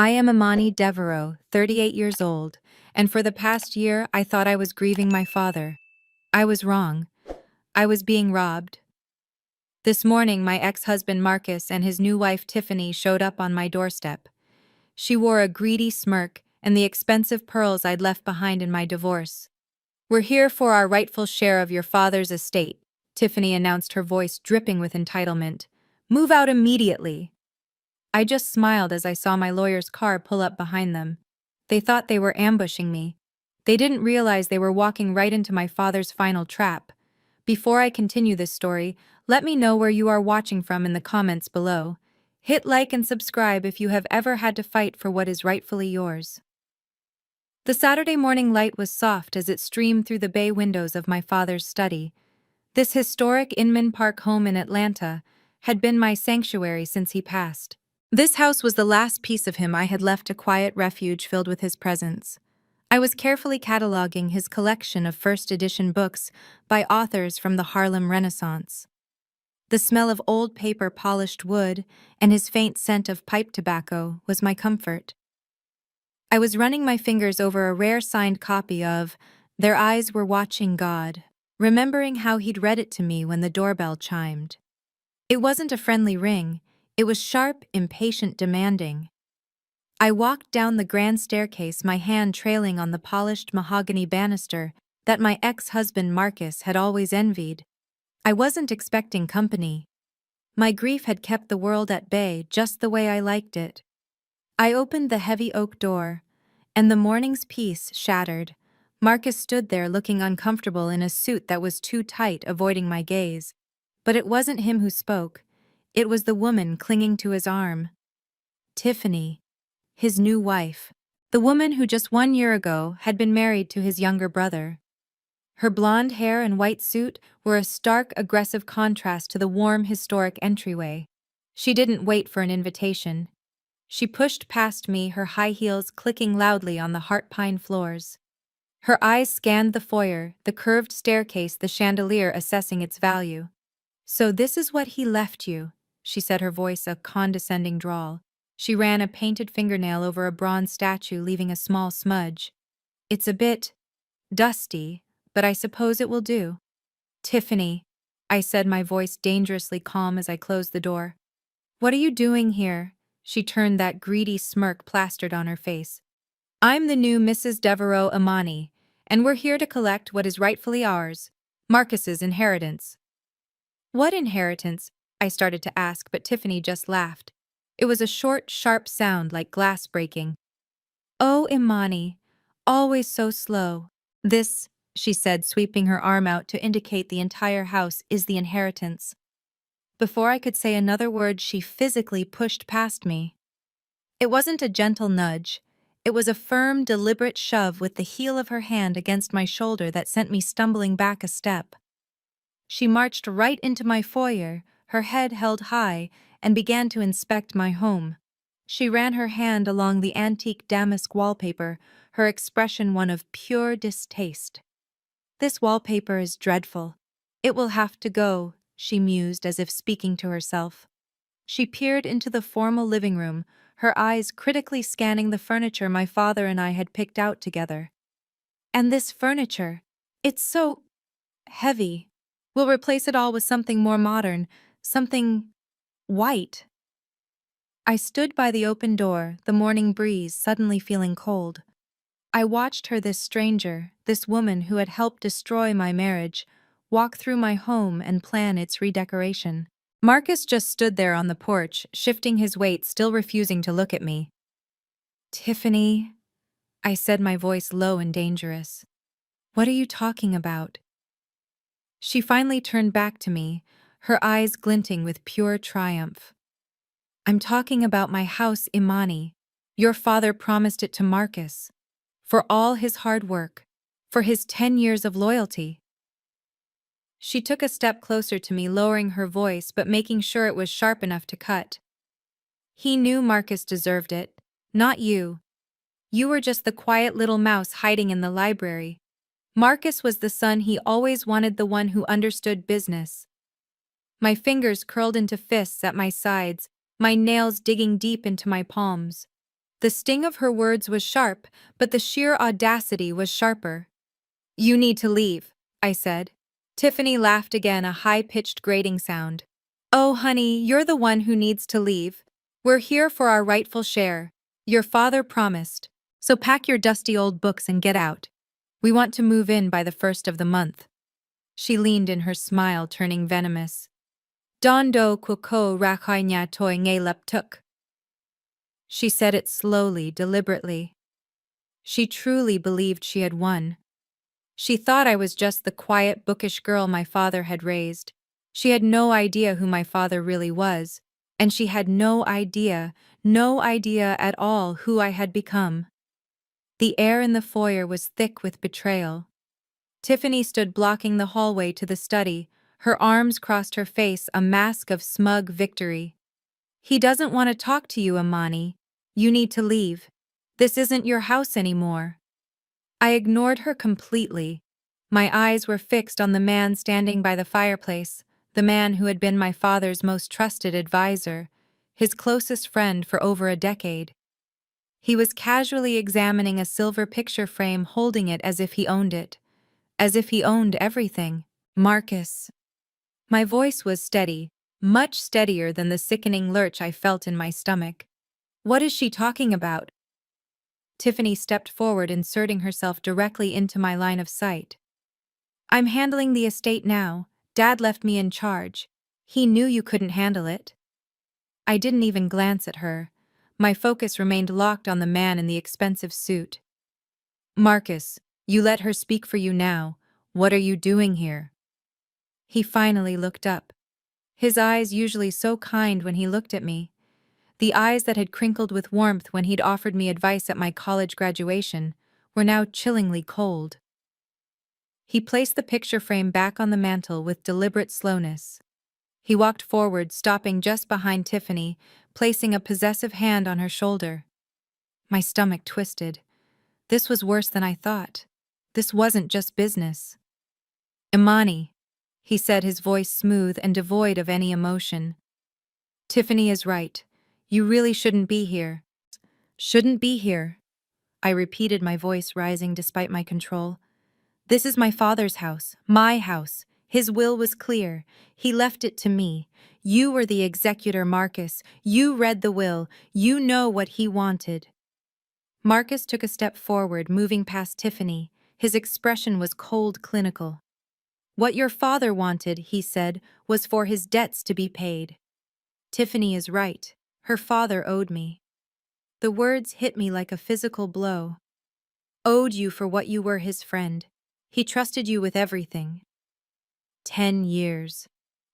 I am Imani Devereaux, 38 years old, and for the past year I thought I was grieving my father. I was wrong. I was being robbed. This morning, my ex-husband Marcus and his new wife Tiffany showed up on my doorstep. She wore a greedy smirk and the expensive pearls I'd left behind in my divorce. "We're here for our rightful share of your father's estate," Tiffany announced, her voice dripping with entitlement. "Move out immediately." I just smiled as I saw my lawyer's car pull up behind them. They thought they were ambushing me. They didn't realize they were walking right into my father's final trap. Before I continue this story, let me know where you are watching from in the comments below. Hit like and subscribe if you have ever had to fight for what is rightfully yours. The Saturday morning light was soft as it streamed through the bay windows of my father's study. This historic Inman Park home in Atlanta had been my sanctuary since he passed. This house was the last piece of him I had left, a quiet refuge filled with his presence. I was carefully cataloging his collection of first edition books by authors from the Harlem Renaissance. The smell of old paper, polished wood, and his faint scent of pipe tobacco was my comfort. I was running my fingers over a rare signed copy of "Their Eyes Were Watching God," remembering how he'd read it to me when the doorbell chimed. It wasn't a friendly ring. It was sharp, impatient, demanding. I walked down the grand staircase, my hand trailing on the polished mahogany banister that my ex-husband Marcus had always envied. I wasn't expecting company. My grief had kept the world at bay just the way I liked it. I opened the heavy oak door, and the morning's peace shattered. Marcus stood there looking uncomfortable in a suit that was too tight, avoiding my gaze. But it wasn't him who spoke. It was the woman clinging to his arm. Tiffany, his new wife. The woman who just 1 year ago had been married to his younger brother. Her blonde hair and white suit were a stark, aggressive contrast to the warm, historic entryway. She didn't wait for an invitation. She pushed past me, her high heels clicking loudly on the heart pine floors. Her eyes scanned the foyer, the curved staircase, the chandelier, assessing its value. "So this is what he left you," she said, her voice a condescending drawl. She ran a painted fingernail over a bronze statue, leaving a small smudge. "It's a bit dusty, but I suppose it will do." "Tiffany," I said, my voice dangerously calm as I closed the door. "What are you doing here?" She turned, that greedy smirk plastered on her face. "I'm the new Mrs. Devereaux Imani, and we're here to collect what is rightfully ours, Marcus's inheritance." "What inheritance?" I started to ask, but Tiffany just laughed. It was a short, sharp sound like glass breaking. "Oh, Imani, always so slow. This," she said, sweeping her arm out to indicate the entire house, "is the inheritance." Before I could say another word, she physically pushed past me. It wasn't a gentle nudge. It was a firm, deliberate shove with the heel of her hand against my shoulder that sent me stumbling back a step. She marched right into my foyer, her head held high, and began to inspect my home. She ran her hand along the antique damask wallpaper, her expression one of pure distaste. "This wallpaper is dreadful. It will have to go," she mused, as if speaking to herself. She peered into the formal living room, her eyes critically scanning the furniture my father and I had picked out together. "And this furniture, it's so heavy. We'll replace it all with something more modern, something white." I stood by the open door, the morning breeze suddenly feeling cold. I watched her, this stranger, this woman who had helped destroy my marriage, walk through my home and plan its redecoration. Marcus just stood there on the porch, shifting his weight, still refusing to look at me. "Tiffany," I said, my voice low and dangerous. "What are you talking about?" She finally turned back to me, her eyes glinting with pure triumph. "I'm talking about my house, Imani. Your father promised it to Marcus. For all his hard work. For his 10 years of loyalty." She took a step closer to me, lowering her voice but making sure it was sharp enough to cut. "He knew Marcus deserved it, not you. You were just the quiet little mouse hiding in the library. Marcus was the son he always wanted, the one who understood business." My fingers curled into fists at my sides, my nails digging deep into my palms. The sting of her words was sharp, but the sheer audacity was sharper. "You need to leave," I said. Tiffany laughed again, a high-pitched grating sound. "Oh, honey, you're the one who needs to leave. We're here for our rightful share. Your father promised. So pack your dusty old books and get out. We want to move in by the 1st of the month." She leaned in, her smile turning venomous. "Don do kuko rakai nya toi ngay tuk." She said it slowly, deliberately. She truly believed she had won. She thought I was just the quiet, bookish girl my father had raised. She had no idea who my father really was, and she had no idea at all who I had become. The air in the foyer was thick with betrayal. Tiffany stood blocking the hallway to the study, her arms crossed her face, a mask of smug victory. "He doesn't want to talk to you, Amani. You need to leave. This isn't your house anymore." I ignored her completely. My eyes were fixed on the man standing by the fireplace, the man who had been my father's most trusted advisor, his closest friend for over a decade. He was casually examining a silver picture frame, holding it as if he owned it. As if he owned everything. "Marcus." My voice was steady, much steadier than the sickening lurch I felt in my stomach. "What is she talking about?" Tiffany stepped forward, inserting herself directly into my line of sight. "I'm handling the estate now. Dad left me in charge. He knew you couldn't handle it." I didn't even glance at her. My focus remained locked on the man in the expensive suit. "Marcus, you let her speak for you now. What are you doing here?" He finally looked up. His eyes, usually so kind when he looked at me, the eyes that had crinkled with warmth when he'd offered me advice at my college graduation, were now chillingly cold. He placed the picture frame back on the mantel with deliberate slowness. He walked forward, stopping just behind Tiffany, placing a possessive hand on her shoulder. My stomach twisted. This was worse than I thought. This wasn't just business. "Imani," he said, his voice smooth and devoid of any emotion. "Tiffany is right. You really shouldn't be here." "Shouldn't be here," I repeated, my voice rising despite my control. "This is my father's house, my house. His will was clear. He left it to me. You were the executor, Marcus. You read the will. You know what he wanted." Marcus took a step forward, moving past Tiffany. His expression was cold, clinical. "What your father wanted," he said, "was for his debts to be paid. Tiffany is right. Her father owed me." The words hit me like a physical blow. "Owed you for what you were, his friend. He trusted you with everything." 10 years,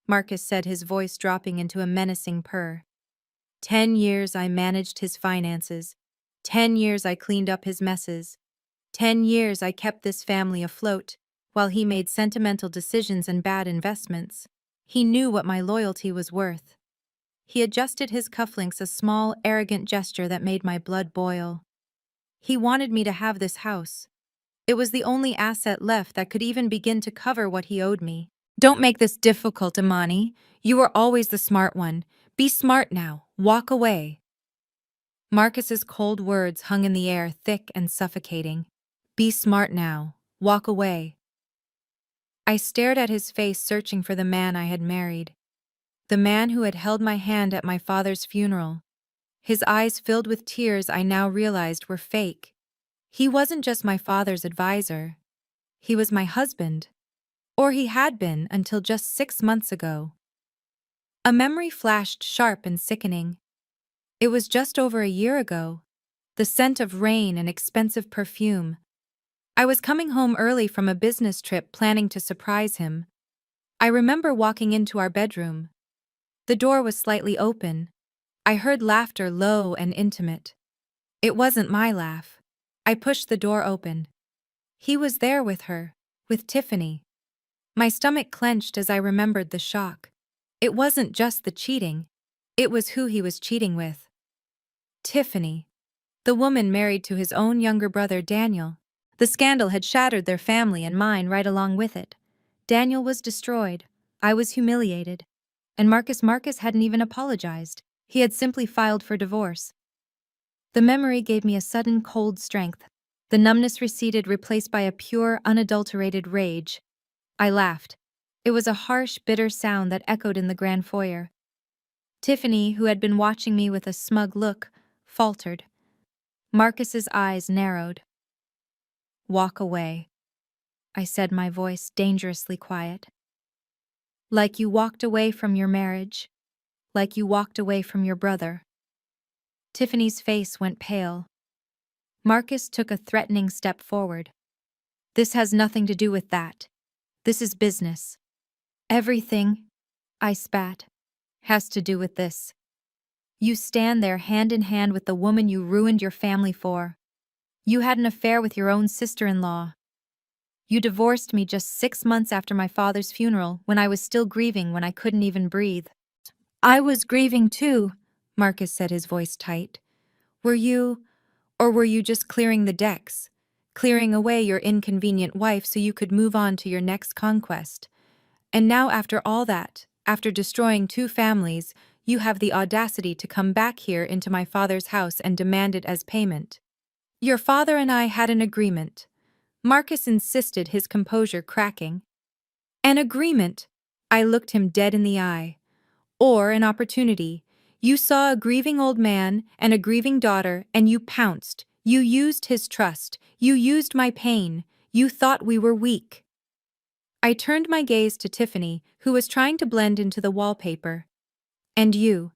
Marcus said, his voice dropping into a menacing purr. 10 years I managed his finances. 10 years I cleaned up his messes. 10 years I kept this family afloat, while he made sentimental decisions and bad investments. He knew what my loyalty was worth. He adjusted his cufflinks, a small, arrogant gesture that made my blood boil. He wanted me to have this house. It was the only asset left that could even begin to cover what he owed me. "Don't make this difficult, Imani. You were always the smart one. Be smart now. Walk away." Marcus's cold words hung in the air, thick and suffocating. "Be smart now. Walk away." I stared at his face, searching for the man I had married. The man who had held my hand at my father's funeral. His eyes filled with tears I now realized were fake. He wasn't just my father's advisor. He was my husband. Or he had been until just 6 months ago. A memory flashed, sharp and sickening. It was just over a year ago. The scent of rain and expensive perfume. I was coming home early from a business trip, planning to surprise him. I remember walking into our bedroom. The door was slightly open. I heard laughter, low and intimate. It wasn't my laugh. I pushed the door open. He was there with her, with Tiffany. My stomach clenched as I remembered the shock. It wasn't just the cheating. It was who he was cheating with. Tiffany. The woman married to his own younger brother, Daniel. The scandal had shattered their family and mine right along with it. Daniel was destroyed. I was humiliated. And Marcus hadn't even apologized. He had simply filed for divorce. The memory gave me a sudden cold strength. The numbness receded, replaced by a pure, unadulterated rage. I laughed. It was a harsh, bitter sound that echoed in the grand foyer. Tiffany, who had been watching me with a smug look, faltered. Marcus's eyes narrowed. "Walk away," I said, my voice dangerously quiet. "Like you walked away from your marriage. Like you walked away from your brother." Tiffany's face went pale. Marcus took a threatening step forward. "This has nothing to do with that. This is business." "Everything," I spat, "has to do with this. You stand there hand in hand with the woman you ruined your family for. You had an affair with your own sister-in-law. You divorced me just 6 months after my father's funeral, when I was still grieving, when I couldn't even breathe." "I was grieving too," Marcus said, his voice tight. "Were you, or were you just clearing the decks? Clearing away your inconvenient wife so you could move on to your next conquest? And now, after all that, after destroying 2 families, you have the audacity to come back here into my father's house and demand it as payment. Your father and I had an agreement." Marcus insisted, his composure cracking. "An agreement." I looked him dead in the eye. "Or an opportunity. You saw a grieving old man and a grieving daughter, and you pounced. You used his trust. You used my pain. You thought we were weak." I turned my gaze to Tiffany, who was trying to blend into the wallpaper. "And you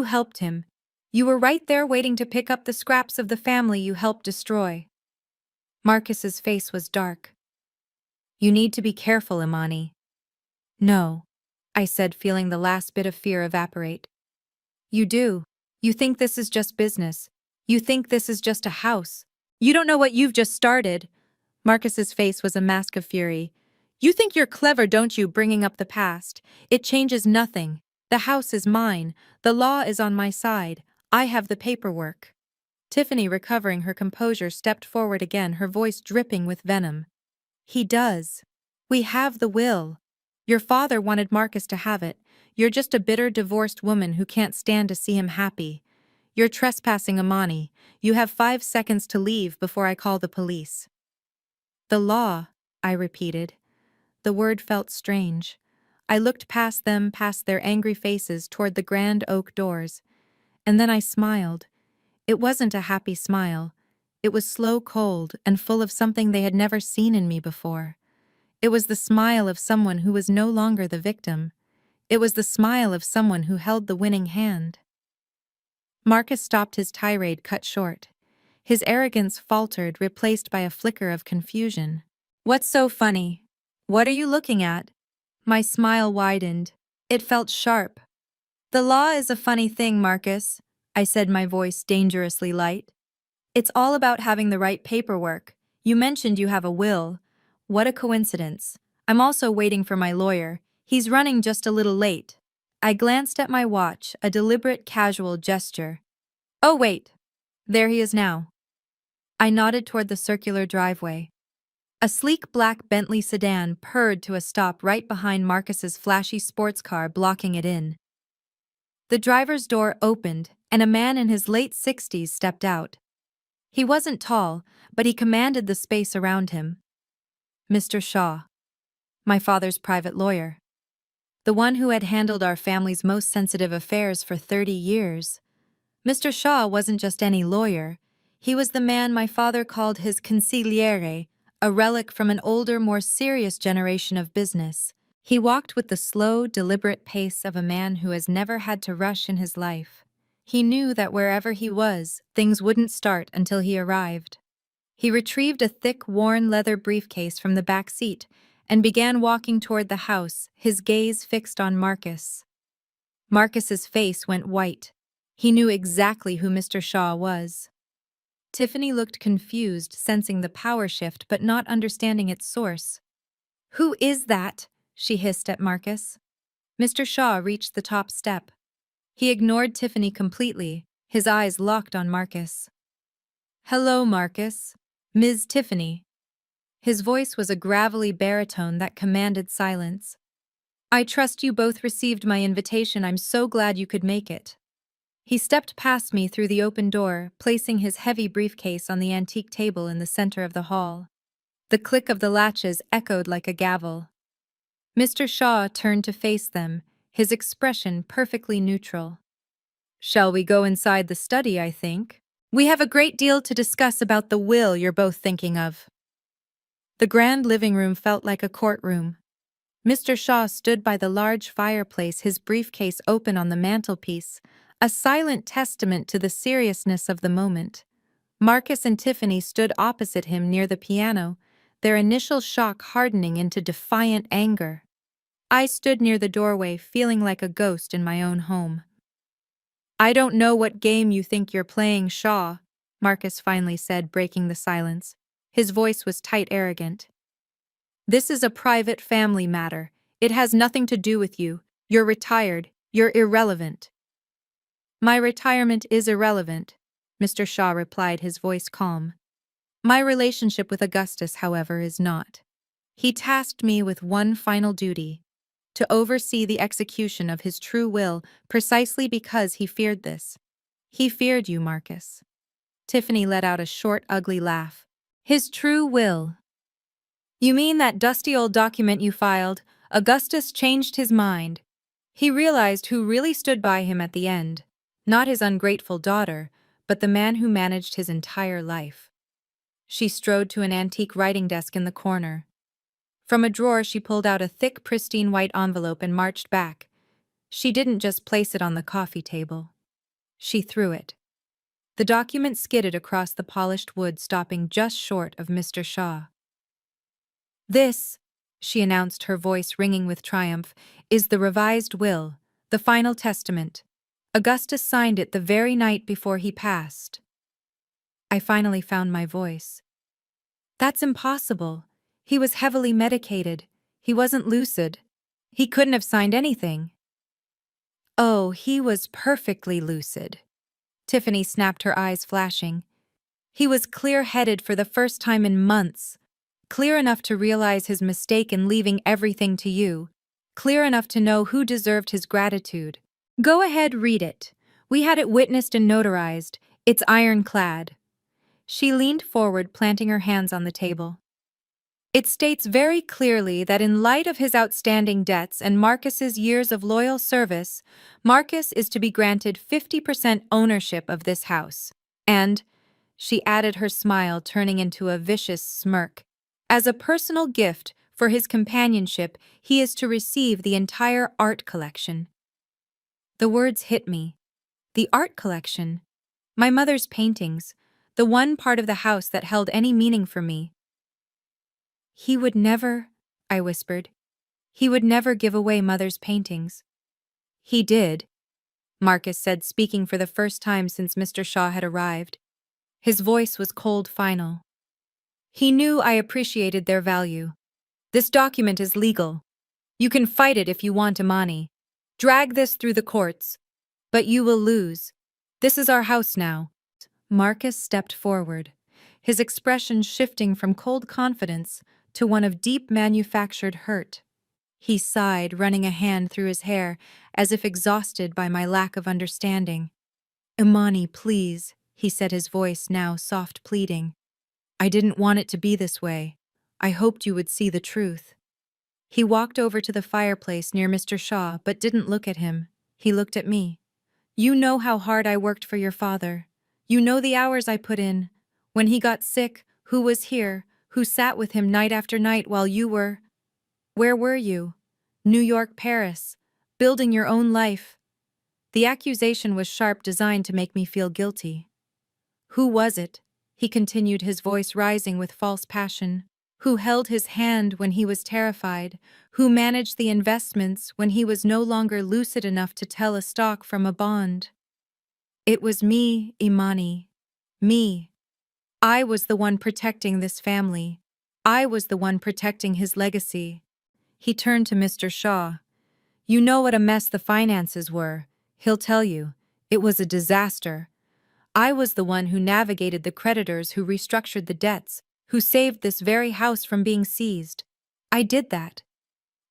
helped him. You were right there waiting to pick up the scraps of the family you helped destroy." Marcus's face was dark. "You need to be careful, Imani." "No," I said, feeling the last bit of fear evaporate. "You do. You think this is just business. You think this is just a house. You don't know what you've just started." Marcus's face was a mask of fury. "You think you're clever, don't you, bringing up the past? It changes nothing. The house is mine. The law is on my side. I have the paperwork." Tiffany, recovering her composure, stepped forward again, her voice dripping with venom. "He does. We have the will. Your father wanted Marcus to have it. You're just a bitter, divorced woman who can't stand to see him happy. You're trespassing, Imani. You have 5 seconds to leave before I call the police." "The law," I repeated. The word felt strange. I looked past them, past their angry faces, toward the grand oak doors. And then I smiled. It wasn't a happy smile. It was slow, cold, and full of something they had never seen in me before. It was the smile of someone who was no longer the victim. It was the smile of someone who held the winning hand. Marcus stopped, his tirade cut short. His arrogance faltered, replaced by a flicker of confusion. "What's so funny? What are you looking at?" My smile widened. It felt sharp. "The law is a funny thing, Marcus," I said, my voice dangerously light. "It's all about having the right paperwork. You mentioned you have a will. What a coincidence. I'm also waiting for my lawyer. He's running just a little late." I glanced at my watch, a deliberate, casual gesture. "Oh, wait. There he is now." I nodded toward the circular driveway. A sleek black Bentley sedan purred to a stop right behind Marcus's flashy sports car, blocking it in. The driver's door opened, and a man in his late 60s stepped out. He wasn't tall, but he commanded the space around him. Mr. Shaw, my father's private lawyer. The one who had handled our family's most sensitive affairs for 30 years. Mr. Shaw wasn't just any lawyer. He was the man my father called his consigliere, a relic from an older, more serious generation of business. He walked with the slow, deliberate pace of a man who has never had to rush in his life. He knew that wherever he was, things wouldn't start until he arrived. He retrieved a thick, worn leather briefcase from the back seat and began walking toward the house, his gaze fixed on Marcus. Marcus's face went white. He knew exactly who Mr. Shaw was. Tiffany looked confused, sensing the power shift but not understanding its source. "Who is that?" she hissed at Marcus. Mr. Shaw reached the top step. He ignored Tiffany completely, his eyes locked on Marcus. "Hello, Marcus. Ms. Tiffany." His voice was a gravelly baritone that commanded silence. "I trust you both received my invitation. I'm so glad you could make it." He stepped past me through the open door, placing his heavy briefcase on the antique table in the center of the hall. The click of the latches echoed like a gavel. Mr. Shaw turned to face them, his expression perfectly neutral. "Shall we go inside the study, I think? We have a great deal to discuss about the will you're both thinking of." The grand living room felt like a courtroom. Mr. Shaw stood by the large fireplace, his briefcase open on the mantelpiece, a silent testament to the seriousness of the moment. Marcus and Tiffany stood opposite him near the piano, their initial shock hardening into defiant anger. I stood near the doorway, feeling like a ghost in my own home. "I don't know what game you think you're playing, Shaw," Marcus finally said, breaking the silence. His voice was tight, arrogant. "This is a private family matter. It has nothing to do with you. You're retired. You're irrelevant." "My retirement is irrelevant," Mr. Shaw replied, his voice calm. "My relationship with Augustus, however, is not. He tasked me with one final duty: to oversee the execution of his true will, precisely because he feared this. He feared you, Marcus." Tiffany let out a short, ugly laugh. "His true will? You mean that dusty old document you filed? Augustus changed his mind. He realized who really stood by him at the end. Not his ungrateful daughter, but the man who managed his entire life." She strode to an antique writing desk in the corner. From a drawer she pulled out a thick, pristine white envelope and marched back. She didn't just place it on the coffee table. She threw it. The document skidded across the polished wood, stopping just short of Mr. Shaw. "This," she announced, her voice ringing with triumph, "is the revised will, the final testament. Augustus signed it the very night before he passed." I finally found my voice. "That's impossible. He was heavily medicated. He wasn't lucid. He couldn't have signed anything." "Oh, he was perfectly lucid." Tiffany snapped, her eyes flashing. "He was clear-headed for the first time in months. Clear enough to realize his mistake in leaving everything to you. Clear enough to know who deserved his gratitude. Go ahead, read it. We had it witnessed and notarized. It's ironclad." She leaned forward, planting her hands on the table. "It states very clearly that in light of his outstanding debts and Marcus's years of loyal service, Marcus is to be granted 50% ownership of this house. And," she added, her smile turning into a vicious smirk, "as a personal gift for his companionship, he is to receive the entire art collection." The words hit me. The art collection. My mother's paintings, the one part of the house that held any meaning for me. "He would never," I whispered. "He would never give away Mother's paintings." "He did," Marcus said, speaking for the first time since Mr. Shaw had arrived. His voice was cold, final. "He knew I appreciated their value. This document is legal. You can fight it if you want, Imani. Drag this through the courts. But you will lose. This is our house now." Marcus stepped forward, his expression shifting from cold confidence to one of deep manufactured hurt. He sighed, running a hand through his hair, as if exhausted by my lack of understanding. "Imani, please," he said, his voice now soft, pleading. "I didn't want it to be this way. I hoped you would see the truth." He walked over to the fireplace near Mr. Shaw, but didn't look at him. He looked at me. "You know how hard I worked for your father. You know the hours I put in. When he got sick, who was here, who sat with him night after night while you were... Where were you? New York, Paris, building your own life." The accusation was sharp, designed to make me feel guilty. "Who was it?" he continued, his voice rising with false passion. "Who held his hand when he was terrified? Who managed the investments when he was no longer lucid enough to tell a stock from a bond?" "It was me, Imani. Me. I was the one protecting this family. I was the one protecting his legacy." He turned to Mr. Shaw. "You know what a mess the finances were. He'll tell you. It was a disaster. I was the one who navigated the creditors, who restructured the debts, who saved this very house from being seized. I did that.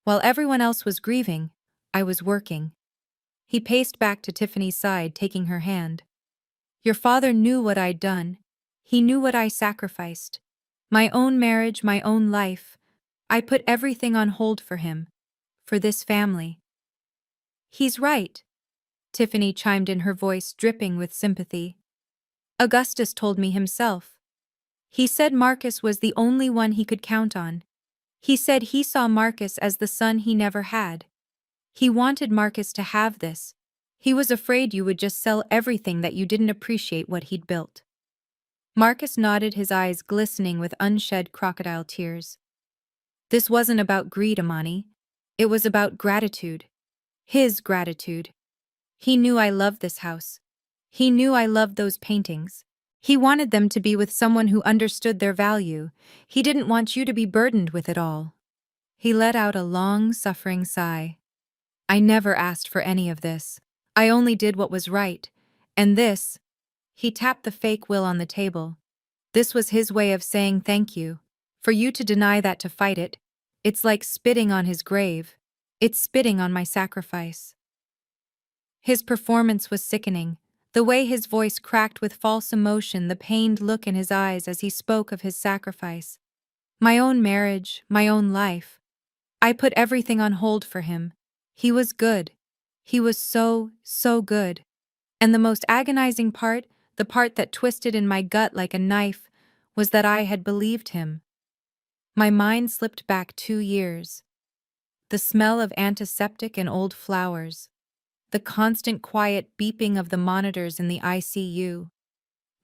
While everyone else was grieving, I was working." He paced back to Tiffany's side, taking her hand. Your father knew what I'd done. He knew what I sacrificed. My own marriage, my own life. I put everything on hold for him. For this family. He's right, Tiffany chimed in, her voice dripping with sympathy. Augustus told me himself. He said Marcus was the only one he could count on. He said he saw Marcus as the son he never had. He wanted Marcus to have this. He was afraid you would just sell everything, that you didn't appreciate what he'd built. Marcus nodded, his eyes glistening with unshed crocodile tears. This wasn't about greed, Amani. It was about gratitude. His gratitude. He knew I loved this house. He knew I loved those paintings. He wanted them to be with someone who understood their value. He didn't want you to be burdened with it all. He let out a long, suffering sigh. I never asked for any of this. I only did what was right. And this, he tapped the fake will on the table. This was his way of saying thank you. For you to deny that, to fight it, it's like spitting on his grave. It's spitting on my sacrifice. His performance was sickening. The way his voice cracked with false emotion, the pained look in his eyes as he spoke of his sacrifice. My own marriage, my own life. I put everything on hold for him. He was good. He was so, so good. And the most agonizing part, the part that twisted in my gut like a knife, was that I had believed him. My mind slipped back 2 years. The smell of antiseptic and old flowers. The constant quiet beeping of the monitors in the ICU.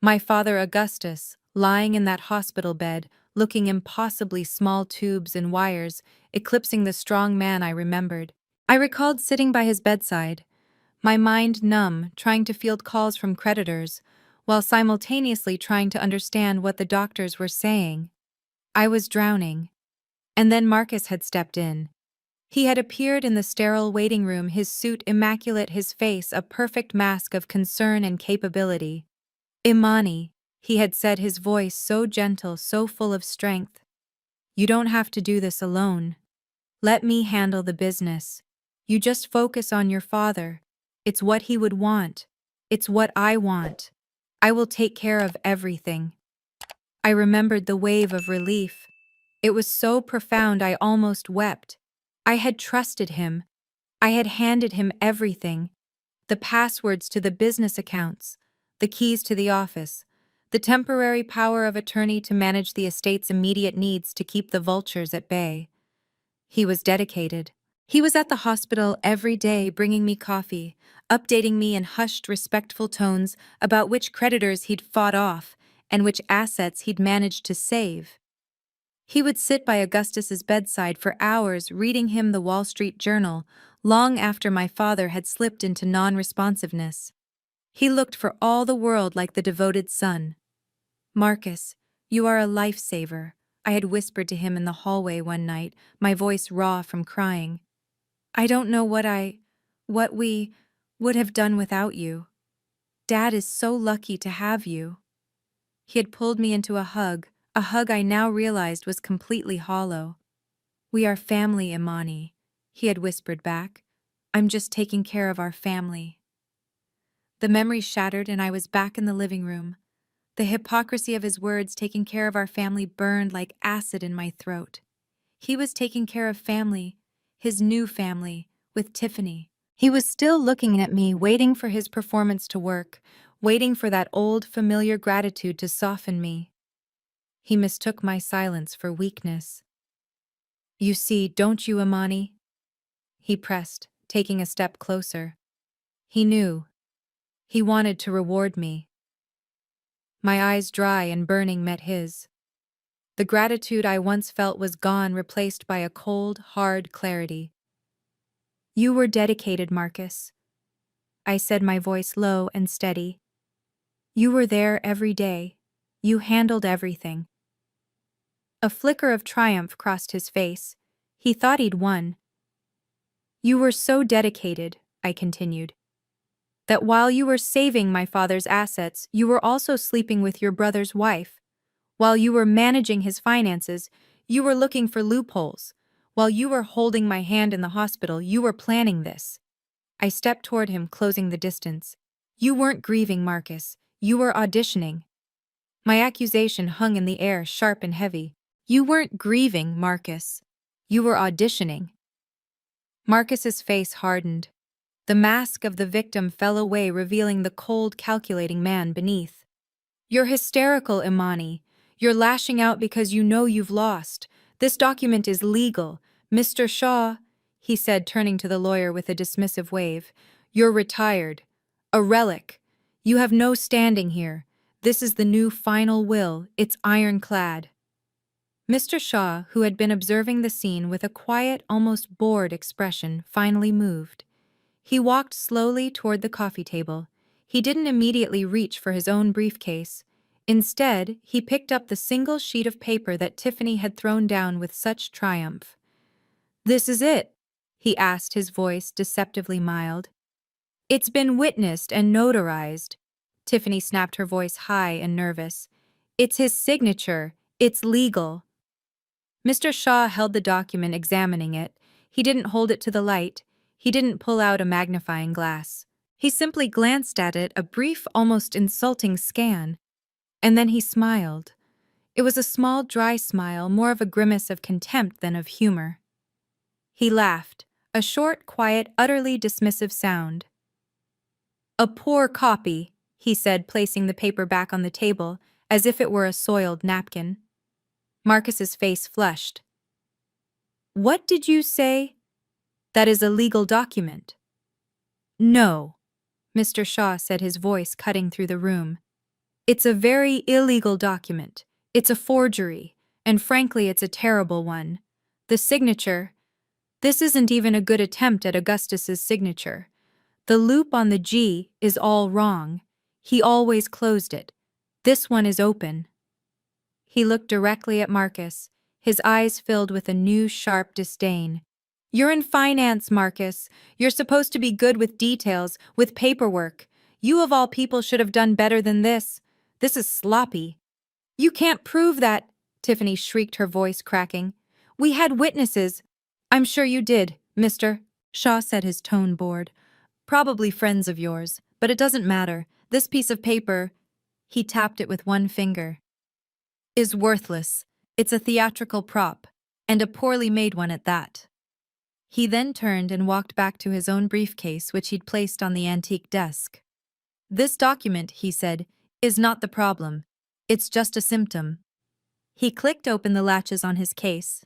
My father Augustus, lying in that hospital bed, looking impossibly small, tubes and wires, eclipsing the strong man I remembered. I recalled sitting by his bedside, my mind numb, trying to field calls from creditors, while simultaneously trying to understand what the doctors were saying. I was drowning. And then Marcus had stepped in. He had appeared in the sterile waiting room, his suit immaculate, his face a perfect mask of concern and capability. Imani, he had said, his voice so gentle, so full of strength. You don't have to do this alone. Let me handle the business. You just focus on your father. It's what he would want. It's what I want. I will take care of everything. I remembered the wave of relief. It was so profound I almost wept. I had trusted him. I had handed him everything. The passwords to the business accounts, the keys to the office, the temporary power of attorney to manage the estate's immediate needs, to keep the vultures at bay. He was dedicated. He was at the hospital every day, bringing me coffee, updating me in hushed, respectful tones about which creditors he'd fought off and which assets he'd managed to save. He would sit by Augustus's bedside for hours, reading him the Wall Street Journal, long after my father had slipped into non-responsiveness. He looked for all the world like the devoted son. Marcus, you are a lifesaver, I had whispered to him in the hallway one night, my voice raw from crying. I don't know what we would have done without you. Dad is so lucky to have you. He had pulled me into a hug I now realized was completely hollow. We are family, Imani, he had whispered back. I'm just taking care of our family. The memory shattered and I was back in the living room. The hypocrisy of his words, taking care of our family, burned like acid in my throat. He was taking care of family, his new family, with Tiffany. He was still looking at me, waiting for his performance to work, waiting for that old, familiar gratitude to soften me. He mistook my silence for weakness. You see, don't you, Imani? He pressed, taking a step closer. He knew. He wanted to reward me. My eyes, dry and burning, met his. The gratitude I once felt was gone, replaced by a cold, hard clarity. You were dedicated, Marcus, I said, my voice low and steady. You were there every day. You handled everything. A flicker of triumph crossed his face. He thought he'd won. You were so dedicated, I continued, that while you were saving my father's assets, you were also sleeping with your brother's wife. While you were managing his finances, you were looking for loopholes. While you were holding my hand in the hospital, you were planning this. I stepped toward him, closing the distance. You weren't grieving, Marcus. You were auditioning. My accusation hung in the air, sharp and heavy. You weren't grieving, Marcus. You were auditioning. Marcus's face hardened. The mask of the victim fell away, revealing the cold, calculating man beneath. You're hysterical, Imani. You're lashing out because you know you've lost. This document is legal. Mr. Shaw, he said, turning to the lawyer with a dismissive wave. You're retired. A relic. You have no standing here. This is the new final will. It's ironclad. Mr. Shaw, who had been observing the scene with a quiet, almost bored expression, finally moved. He walked slowly toward the coffee table. He didn't immediately reach for his own briefcase. Instead, he picked up the single sheet of paper that Tiffany had thrown down with such triumph. "This is it?" he asked, his voice deceptively mild. "It's been witnessed and notarized." Tiffany snapped, her voice high and nervous. "It's his signature. It's legal." Mr. Shaw held the document, examining it. He didn't hold it to the light. He didn't pull out a magnifying glass. He simply glanced at it, a brief, almost insulting scan. And then he smiled. It was a small, dry smile, more of a grimace of contempt than of humor. He laughed, a short, quiet, utterly dismissive sound. "A poor copy," he said, placing the paper back on the table, as if it were a soiled napkin. Marcus's face flushed. "What did you say?" "That is a legal document." "No," Mr. Shaw said, his voice cutting through the room. "It's a very illegal document. It's a forgery, and frankly, it's a terrible one. The signature— this isn't even a good attempt at Augustus's signature. The loop on the G is all wrong. He always closed it. This one is open." He looked directly at Marcus, his eyes filled with a new, sharp disdain. "You're in finance, Marcus. You're supposed to be good with details, with paperwork. You of all people should have done better than this. This is sloppy." "You can't prove that," Tiffany shrieked, her voice cracking. "We had witnesses." "I'm sure you did, Mr. Shaw said, his tone bored. "Probably friends of yours, but it doesn't matter. This piece of paper," he tapped it with one finger, "is worthless. It's a theatrical prop, and a poorly made one at that." He then turned and walked back to his own briefcase, which he'd placed on the antique desk. "This document," he said, "is not the problem. It's just a symptom." He clicked open the latches on his case.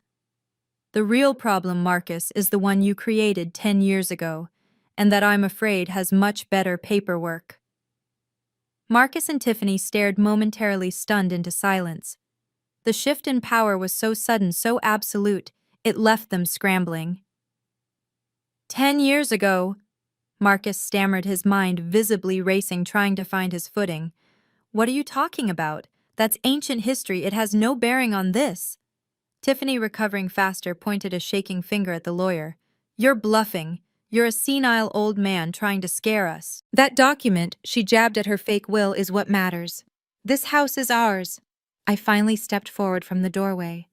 "The real problem, Marcus, is the one you created 10 years ago, and that I'm afraid has much better paperwork." Marcus and Tiffany stared, momentarily stunned into silence. The shift in power was so sudden, so absolute, it left them scrambling. "10 years ago," Marcus stammered, his mind visibly racing, trying to find his footing. "What are you talking about? That's ancient history. It has no bearing on this." Tiffany, recovering faster, pointed a shaking finger at the lawyer. "You're bluffing. You're a senile old man trying to scare us. That document," she jabbed at her fake will, "is what matters. This house is ours." I finally stepped forward from the doorway.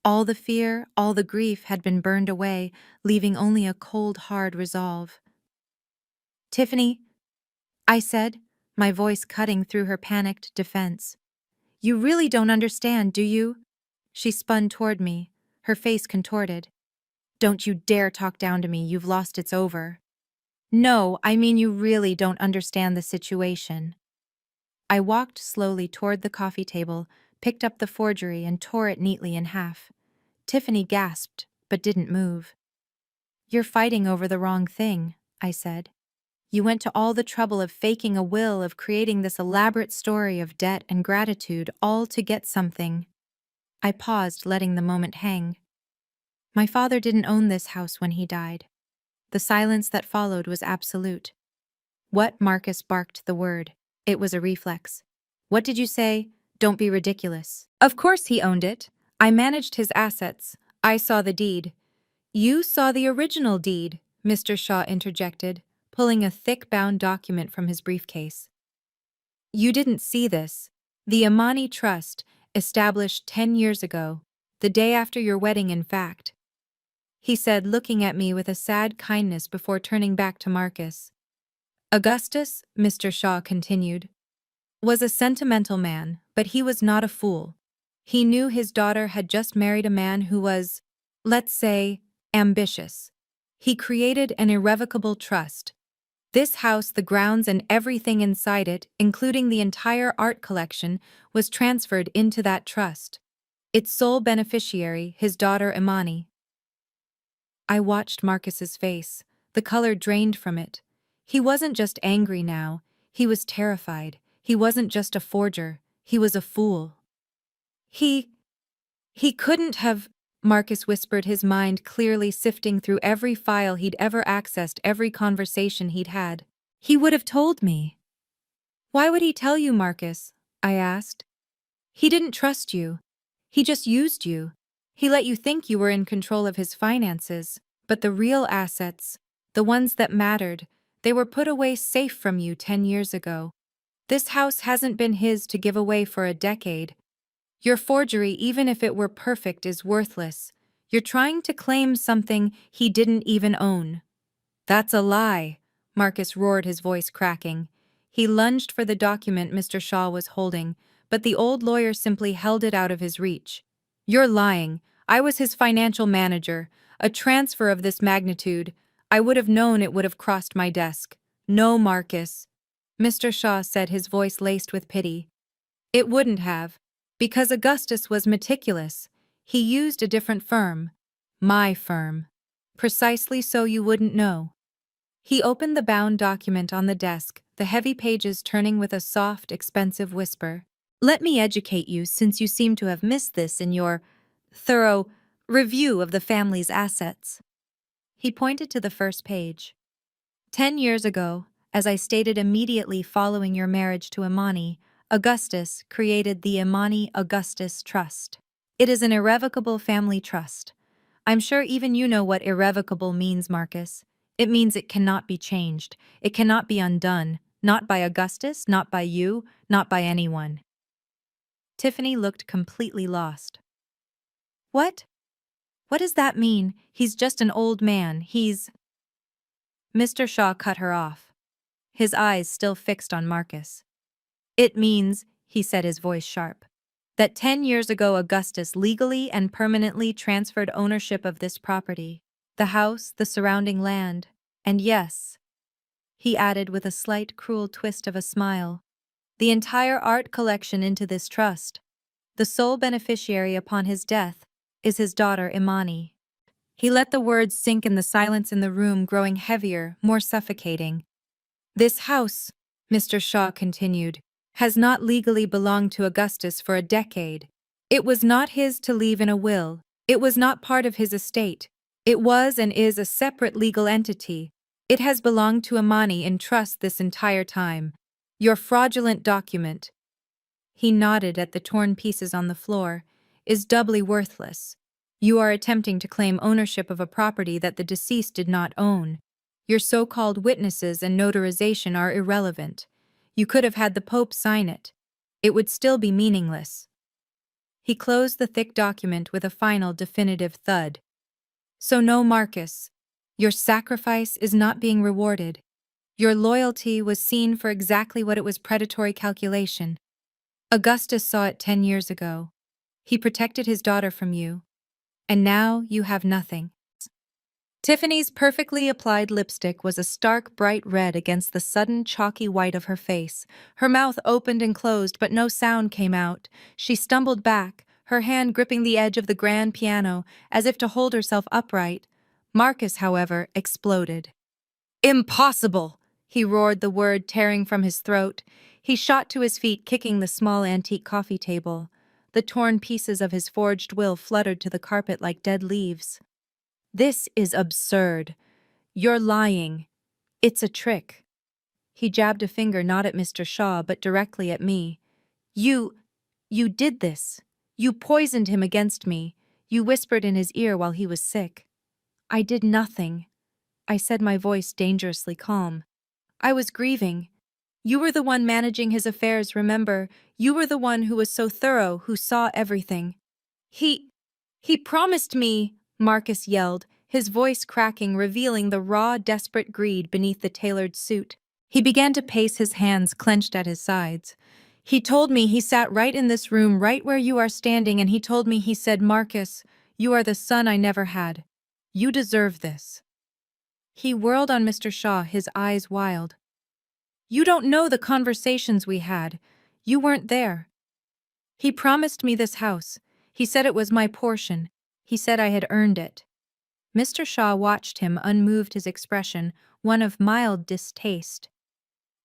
All the fear, all the grief had been burned away, leaving only a cold, hard resolve. "Tiffany," I said, my voice cutting through her panicked defense. "You really don't understand, do you?" She spun toward me, her face contorted. "Don't you dare talk down to me. You've lost. It's over." "No, I mean you really don't understand the situation." I walked slowly toward the coffee table, picked up the forgery, and tore it neatly in half. Tiffany gasped, but didn't move. "You're fighting over the wrong thing," I said. "You went to all the trouble of faking a will, of creating this elaborate story of debt and gratitude, all to get something." I paused, letting the moment hang. "My father didn't own this house when he died." The silence that followed was absolute. "What?" Marcus barked the word. It was a reflex. "What did you say? Don't be ridiculous." "Of course he owned it. I managed his assets. I saw the deed." "You saw the original deed," Mr. Shaw interjected, pulling a thick bound document from his briefcase. "You didn't see this. The Imani Trust, established 10 years ago, the day after your wedding, in fact." he said, looking at me with a sad kindness before turning back to Marcus. Augustus, Mr. Shaw continued, was a sentimental man, but he was not a fool. He knew his daughter had just married a man who was, let's say, ambitious. He created an irrevocable trust. This house, the grounds, and everything inside it, including the entire art collection, was transferred into that trust. Its sole beneficiary, his daughter Imani. I watched Marcus's face. The color drained from it. He wasn't just angry now. He was terrified. He wasn't just a forger. He was a fool. He couldn't have, Marcus whispered, his mind clearly sifting through every file he'd ever accessed, every conversation he'd had. He would have told me. Why would he tell you, Marcus? I asked. He didn't trust you. He just used you. He let you think you were in control of his finances, but the real assets, the ones that mattered, they were put away safe from you 10 years ago. This house hasn't been his to give away for a decade. Your forgery, even if it were perfect, is worthless. You're trying to claim something he didn't even own. That's a lie, Marcus roared, his voice cracking. He lunged for the document Mr. Shaw was holding, but the old lawyer simply held it out of his reach. You're lying. I was his financial manager. A transfer of this magnitude, I would have known it would have crossed my desk. No, Marcus, Mr. Shaw said, his voice laced with pity. It wouldn't have. Because Augustus was meticulous. He used a different firm. My firm. Precisely so you wouldn't know. He opened the bound document on the desk, the heavy pages turning with a soft, expensive whisper. Let me educate you, since you seem to have missed this in your thorough review of the family's assets. He pointed to the first page. 10 years ago, as I stated immediately following your marriage to Imani, Augustus created the Imani-Augustus Trust. It is an irrevocable family trust. I'm sure even you know what irrevocable means, Marcus. It means it cannot be changed. It cannot be undone. Not by Augustus, not by you, not by anyone. Tiffany looked completely lost. What? What does that mean? He's just an old man. Mr. Shaw cut her off, his eyes still fixed on Marcus. It means, he said, his voice sharp, that 10 years ago Augustus legally and permanently transferred ownership of this property, the house, the surrounding land, and yes, he added with a slight cruel twist of a smile, the entire art collection into this trust. The sole beneficiary upon his death is his daughter Imani. He let the words sink in, the silence in the room growing heavier, more suffocating. This house, Mr. Shaw continued, has not legally belonged to Augustus for a decade. It was not his to leave in a will. It was not part of his estate. It was and is a separate legal entity. It has belonged to Imani in trust this entire time. Your fraudulent document, he nodded at the torn pieces on the floor, is doubly worthless. You are attempting to claim ownership of a property that the deceased did not own. Your so-called witnesses and notarization are irrelevant. You could have had the Pope sign it. It would still be meaningless. He closed the thick document with a final definitive thud. So no, Marcus. Your sacrifice is not being rewarded. Your loyalty was seen for exactly what it was: predatory calculation. Augustus saw it 10 years ago. He protected his daughter from you. And now you have nothing. Tiffany's perfectly applied lipstick was a stark bright red against the sudden chalky white of her face. Her mouth opened and closed, but no sound came out. She stumbled back, her hand gripping the edge of the grand piano, as if to hold herself upright. Marcus, however, exploded. Impossible! He roared, the word tearing from his throat. He shot to his feet, kicking the small antique coffee table. The torn pieces of his forged will fluttered to the carpet like dead leaves. This is absurd. You're lying. It's a trick. He jabbed a finger not at Mr. Shaw, but directly at me. You did this. You poisoned him against me. You whispered in his ear while he was sick. I did nothing, I said, my voice dangerously calm. I was grieving. You were the one managing his affairs, remember? You were the one who was so thorough, who saw everything. He promised me, Marcus yelled, his voice cracking, revealing the raw, desperate greed beneath the tailored suit. He began to pace, his hands clenched at his sides. He told me he sat right in this room, right where you are standing, and he told me, he said, "Marcus, you are the son I never had. You deserve this." He whirled on Mr. Shaw, his eyes wild. "You don't know the conversations we had. You weren't there. He promised me this house. He said it was my portion. He said I had earned it." Mr. Shaw watched him, unmoved, his expression one of mild distaste.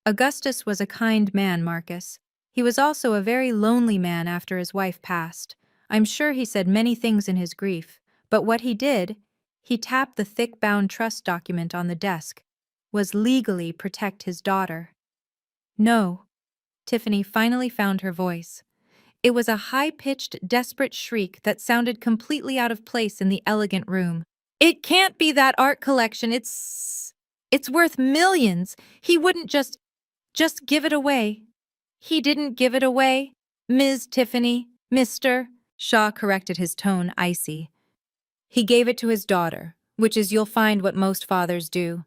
Augustus was a kind man, Marcus. He was also a very lonely man after his wife passed. I'm sure he said many things in his grief, but what he did, he tapped the thick-bound trust document on the desk, was legally protect his daughter. No. Tiffany finally found her voice. It was a high-pitched, desperate shriek that sounded completely out of place in the elegant room. "It can't be that art collection. It's worth millions. He wouldn't just give it away." "He didn't give it away, Ms. Tiffany, Mr." Shaw corrected, his tone icy. "He gave it to his daughter, which is, you'll find, what most fathers do."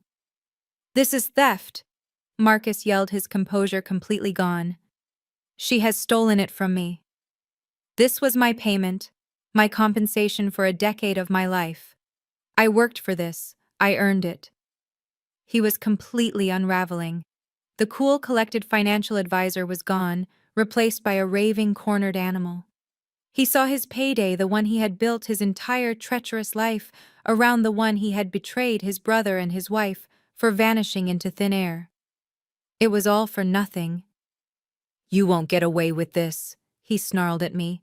"This is theft," Marcus yelled, his composure completely gone. "She has stolen it from me. This was my payment, my compensation for a decade of my life. I worked for this. I earned it." He was completely unraveling. The cool, collected financial advisor was gone, replaced by a raving, cornered animal. He saw his payday, the one he had built his entire treacherous life around, the one he had betrayed his brother and his wife for, vanishing into thin air. It was all for nothing. "You won't get away with this," he snarled at me.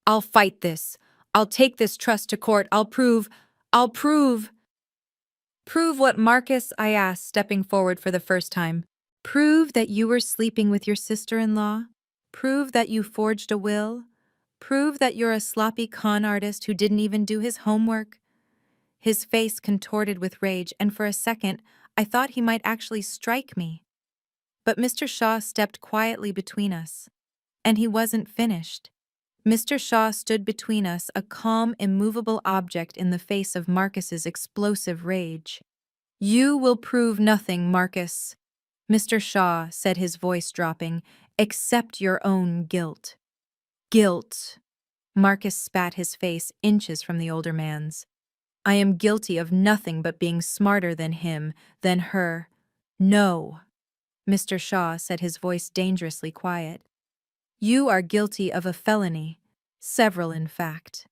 "I'll fight this. I'll take this trust to court. I'll prove. "Prove what, Marcus?" I asked, stepping forward for the first time. "Prove that you were sleeping with your sister-in-law? Prove that you forged a will? Prove that you're a sloppy con artist who didn't even do his homework?" His face contorted with rage, and for a second I thought he might actually strike me. But Mr. Shaw stepped quietly between us. And he wasn't finished. Mr. Shaw stood between us, a calm, immovable object in the face of Marcus's explosive rage. "You will prove nothing, Marcus," Mr. Shaw said, his voice dropping, "except your own guilt." "Guilt." Marcus spat, his face inches from the older man's. "I am guilty of nothing but being smarter than him, than her." "No," Mr. Shaw said, his voice dangerously quiet. "You are guilty of a felony. Several, in fact."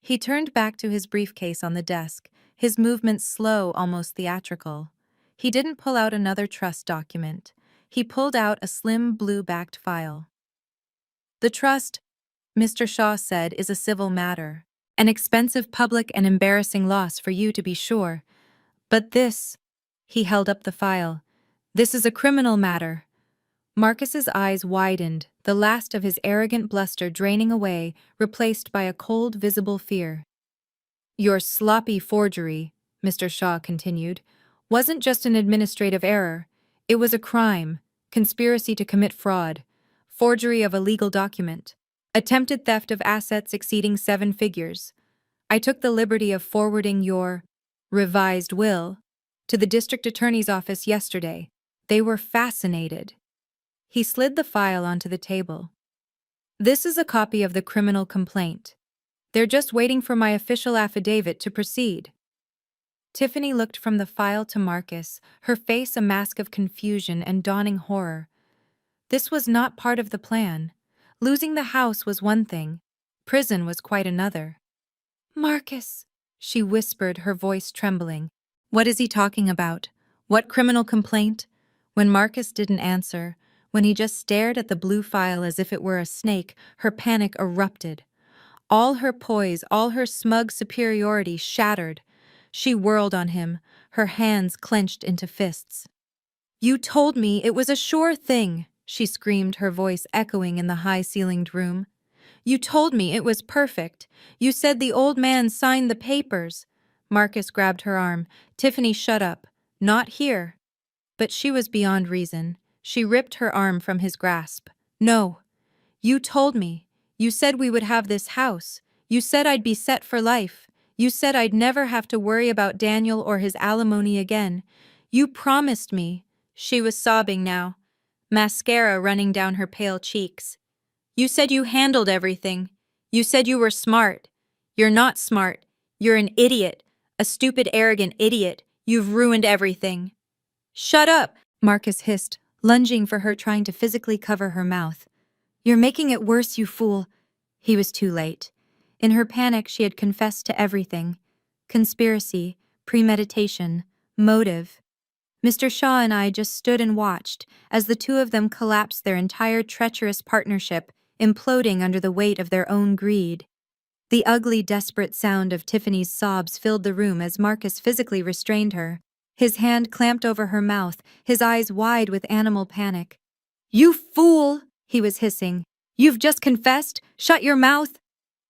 He turned back to his briefcase on the desk, his movements slow, almost theatrical. He didn't pull out another trust document. He pulled out a slim, blue-backed file. "The trust," Mr. Shaw said, "is a civil matter. An expensive, public, and embarrassing loss for you, to be sure. But this," he held up the file, "this is a criminal matter." Marcus's eyes widened, the last of his arrogant bluster draining away, replaced by a cold, visible fear. "Your sloppy forgery," Mr. Shaw continued, "wasn't just an administrative error. It was a crime, conspiracy to commit fraud, forgery of a legal document, attempted theft of assets exceeding 7 figures. I took the liberty of forwarding your revised will to the district attorney's office yesterday. They were fascinated." He slid the file onto the table. "This is a copy of the criminal complaint. They're just waiting for my official affidavit to proceed." Tiffany looked from the file to Marcus, her face a mask of confusion and dawning horror. This was not part of the plan. Losing the house was one thing. Prison was quite another. "Marcus," she whispered, her voice trembling. "What is he talking about? What criminal complaint?" When Marcus didn't answer, when he just stared at the blue file as if it were a snake, her panic erupted. All her poise, all her smug superiority shattered. She whirled on him, her hands clenched into fists. "You told me it was a sure thing," she screamed, her voice echoing in the high-ceilinged room. "You told me it was perfect. You said the old man signed the papers." Marcus grabbed her arm. "Tiffany, shut up. Not here." But she was beyond reason. She ripped her arm from his grasp. "No. You told me. You said we would have this house. You said I'd be set for life. You said I'd never have to worry about Daniel or his alimony again. You promised me." She was sobbing now, mascara running down her pale cheeks. "You said you handled everything. You said you were smart. You're not smart. You're an idiot. A stupid, arrogant idiot. You've ruined everything." "Shut up," Marcus hissed, lunging for her, trying to physically cover her mouth. "You're making it worse, you fool." He was too late. In her panic, she had confessed to everything. Conspiracy, premeditation, motive. Mr. Shaw and I just stood and watched as the two of them collapsed, their entire treacherous partnership imploding under the weight of their own greed. The ugly, desperate sound of Tiffany's sobs filled the room as Marcus physically restrained her. His hand clamped over her mouth, his eyes wide with animal panic. "You fool!" he was hissing. "You've just confessed. Shut your mouth."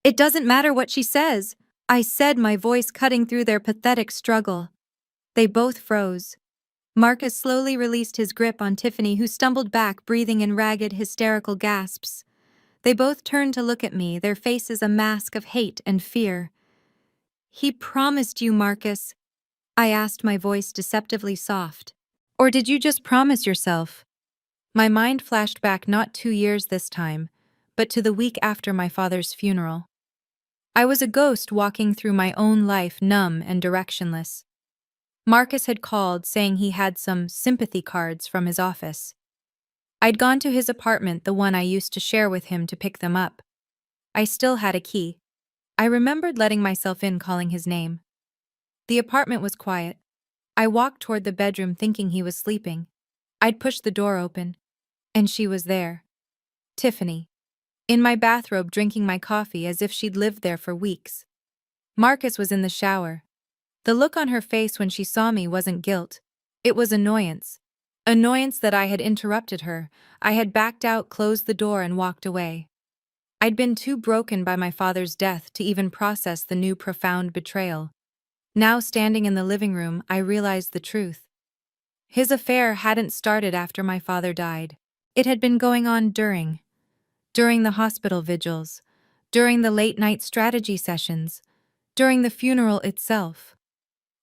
"It doesn't matter what she says," I said, my voice cutting through their pathetic struggle. They both froze. Marcus slowly released his grip on Tiffany, who stumbled back, breathing in ragged, hysterical gasps. They both turned to look at me, their faces a mask of hate and fear. "He promised you, Marcus," I asked, my voice deceptively soft. "Or did you just promise yourself?" My mind flashed back not 2 years this time, but to the week after my father's funeral. I was a ghost walking through my own life, numb and directionless. Marcus had called, saying he had some sympathy cards from his office. I'd gone to his apartment, the one I used to share with him, to pick them up. I still had a key. I remembered letting myself in, calling his name. The apartment was quiet. I walked toward the bedroom thinking he was sleeping. I'd pushed the door open, and she was there. Tiffany. In my bathrobe, drinking my coffee as if she'd lived there for weeks. Marcus was in the shower. The look on her face when she saw me wasn't guilt. It was annoyance. Annoyance that I had interrupted her. I had backed out, closed the door, and walked away. I'd been too broken by my father's death to even process the new profound betrayal. Now, standing in the living room, I realized the truth. His affair hadn't started after my father died. It had been going on during the hospital vigils, during the late-night strategy sessions, during the funeral itself.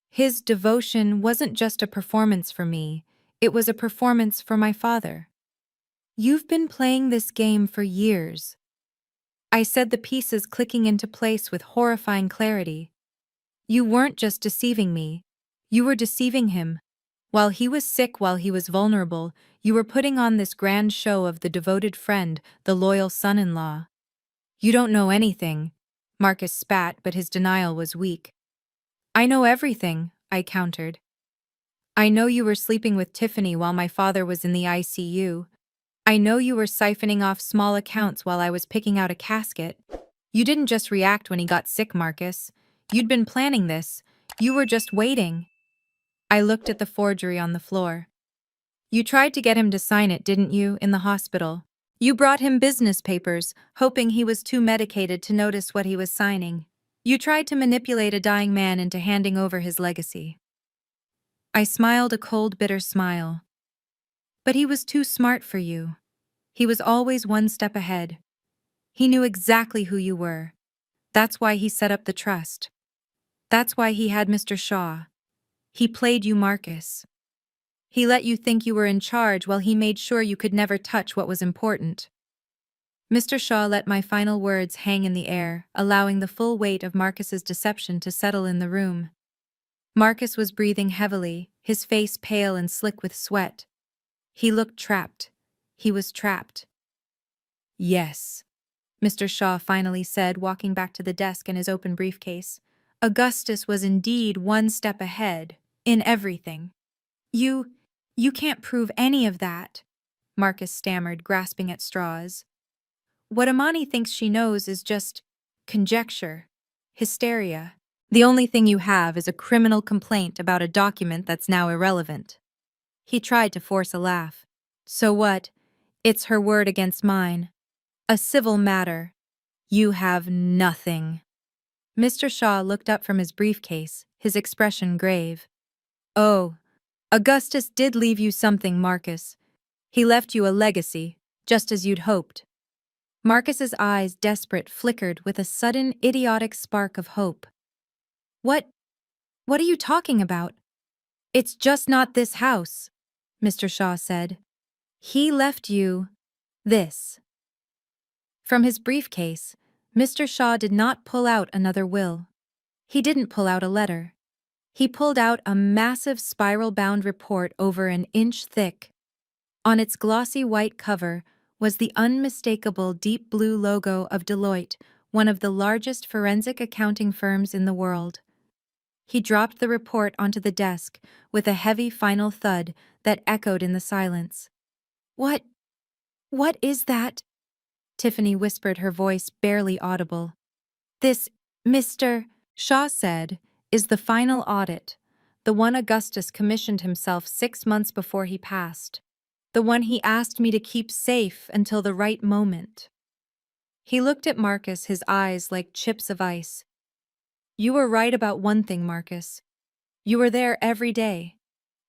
His devotion wasn't just a performance for me, it was a performance for my father. "You've been playing this game for years," I said, the pieces clicking into place with horrifying clarity. "You weren't just deceiving me, you were deceiving him. While he was sick, while he was vulnerable, you were putting on this grand show of the devoted friend, the loyal son-in-law." "You don't know anything," Marcus spat, but his denial was weak. "I know everything," I countered. "I know you were sleeping with Tiffany while my father was in the ICU. I know you were siphoning off small accounts while I was picking out a casket. You didn't just react when he got sick, Marcus. You'd been planning this. You were just waiting." I looked at the forgery on the floor. "You tried to get him to sign it, didn't you, in the hospital? You brought him business papers, hoping he was too medicated to notice what he was signing. You tried to manipulate a dying man into handing over his legacy." I smiled, a cold, bitter smile. "But he was too smart for you. He was always one step ahead. He knew exactly who you were. That's why he set up the trust. That's why he had Mr. Shaw. He played you, Marcus. He let you think you were in charge while he made sure you could never touch what was important." Mr. Shaw let my final words hang in the air, allowing the full weight of Marcus's deception to settle in the room. Marcus was breathing heavily, his face pale and slick with sweat. He looked trapped. He was trapped. "Yes," Mr. Shaw finally said, walking back to the desk and his open briefcase. "Augustus was indeed one step ahead, in everything." You can't prove any of that," Marcus stammered, grasping at straws. "What Amani thinks she knows is just conjecture, hysteria. The only thing you have is a criminal complaint about a document that's now irrelevant." He tried to force a laugh. "So what? It's her word against mine. A civil matter. You have nothing." Mr. Shaw looked up from his briefcase, his expression grave. "Oh, Augustus did leave you something, Marcus. He left you a legacy, just as you'd hoped." Marcus's eyes, desperate, flickered with a sudden, idiotic spark of hope. What? What are you talking about? It's just not this house, Mr. Shaw said. He left you this. From his briefcase, Mr. Shaw did not pull out another will. He didn't pull out a letter. He pulled out a massive spiral-bound report over an inch thick. On its glossy white cover was the unmistakable deep blue logo of Deloitte, one of the largest forensic accounting firms in the world. He dropped the report onto the desk with a heavy final thud that echoed in the silence. What is that? Tiffany whispered, her voice barely audible. This, Mr. Shaw said, is the final audit, the one Augustus commissioned himself 6 months before he passed, the one he asked me to keep safe until the right moment. He looked at Marcus, his eyes like chips of ice. You were right about one thing, Marcus. You were there every day.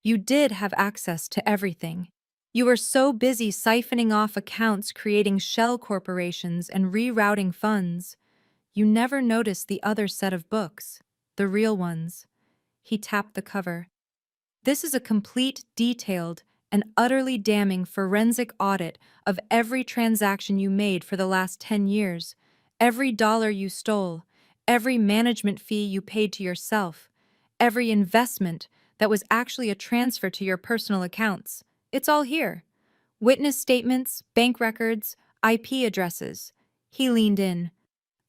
You did have access to everything. You were so busy siphoning off accounts, creating shell corporations, and rerouting funds. You never noticed the other set of books, the real ones. He tapped the cover. This is a complete, detailed, and utterly damning forensic audit of every transaction you made for the last 10 years, every dollar you stole, every management fee you paid to yourself, every investment that was actually a transfer to your personal accounts. It's all here. Witness statements, bank records, IP addresses. He leaned in.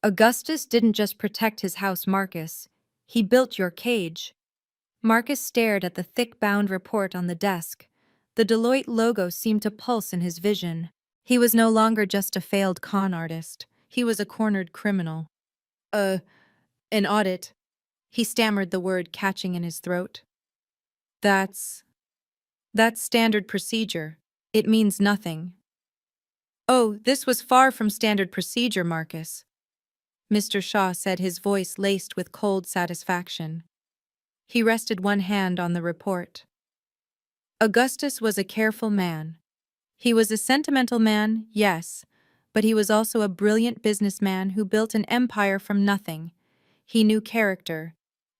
Augustus didn't just protect his house, Marcus. He built your cage. Marcus stared at the thick-bound report on the desk. The Deloitte logo seemed to pulse in his vision. He was no longer just a failed con artist. He was a cornered criminal. An audit. He stammered the word, catching in his throat. That's standard procedure. It means nothing. Oh, this was far from standard procedure, Marcus, Mr. Shaw said, his voice laced with cold satisfaction. He rested one hand on the report. Augustus was a careful man. He was a sentimental man, yes, but he was also a brilliant businessman who built an empire from nothing. He knew character,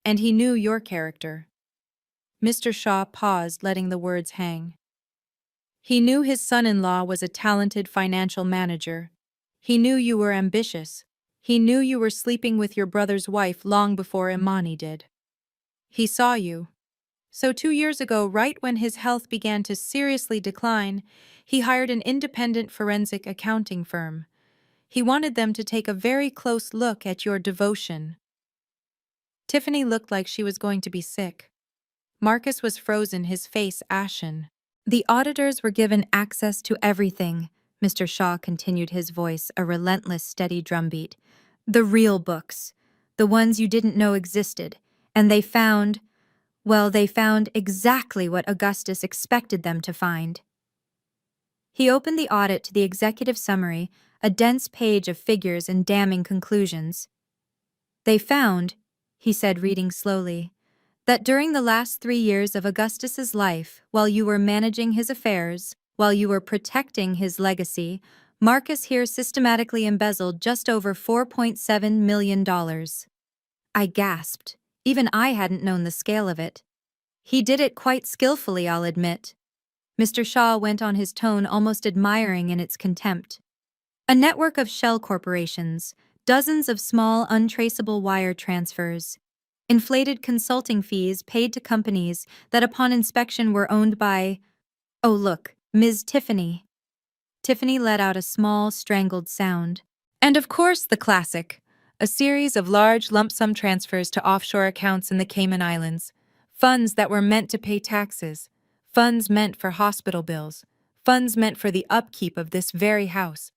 and he knew your character. Mr. Shaw paused, letting the words hang. He knew his son-in-law was a talented financial manager. He knew you were ambitious. He knew you were sleeping with your brother's wife long before Imani did. He saw you. So 2 years ago, right when his health began to seriously decline, he hired an independent forensic accounting firm. He wanted them to take a very close look at your devotion. Tiffany looked like she was going to be sick. Marcus was frozen, his face ashen. The auditors were given access to everything, Mr. Shaw continued, his voice a relentless, steady drumbeat. The real books, the ones you didn't know existed, and they found exactly what Augustus expected them to find. He opened the audit to the executive summary, a dense page of figures and damning conclusions. They found, he said, reading slowly, that during the last 3 years of Augustus's life, while you were managing his affairs, while you were protecting his legacy, Marcus here systematically embezzled just over $4.7 million. I gasped. Even I hadn't known the scale of it. He did it quite skillfully, I'll admit. Mr. Shaw went on, his tone almost admiring in its contempt. A network of shell corporations, dozens of small, untraceable wire transfers, inflated consulting fees paid to companies that upon inspection were owned by, oh look, Ms. Tiffany. Tiffany let out a small, strangled sound. And of course the classic, a series of large lump sum transfers to offshore accounts in the Cayman Islands, funds that were meant to pay taxes, funds meant for hospital bills, funds meant for the upkeep of this very house.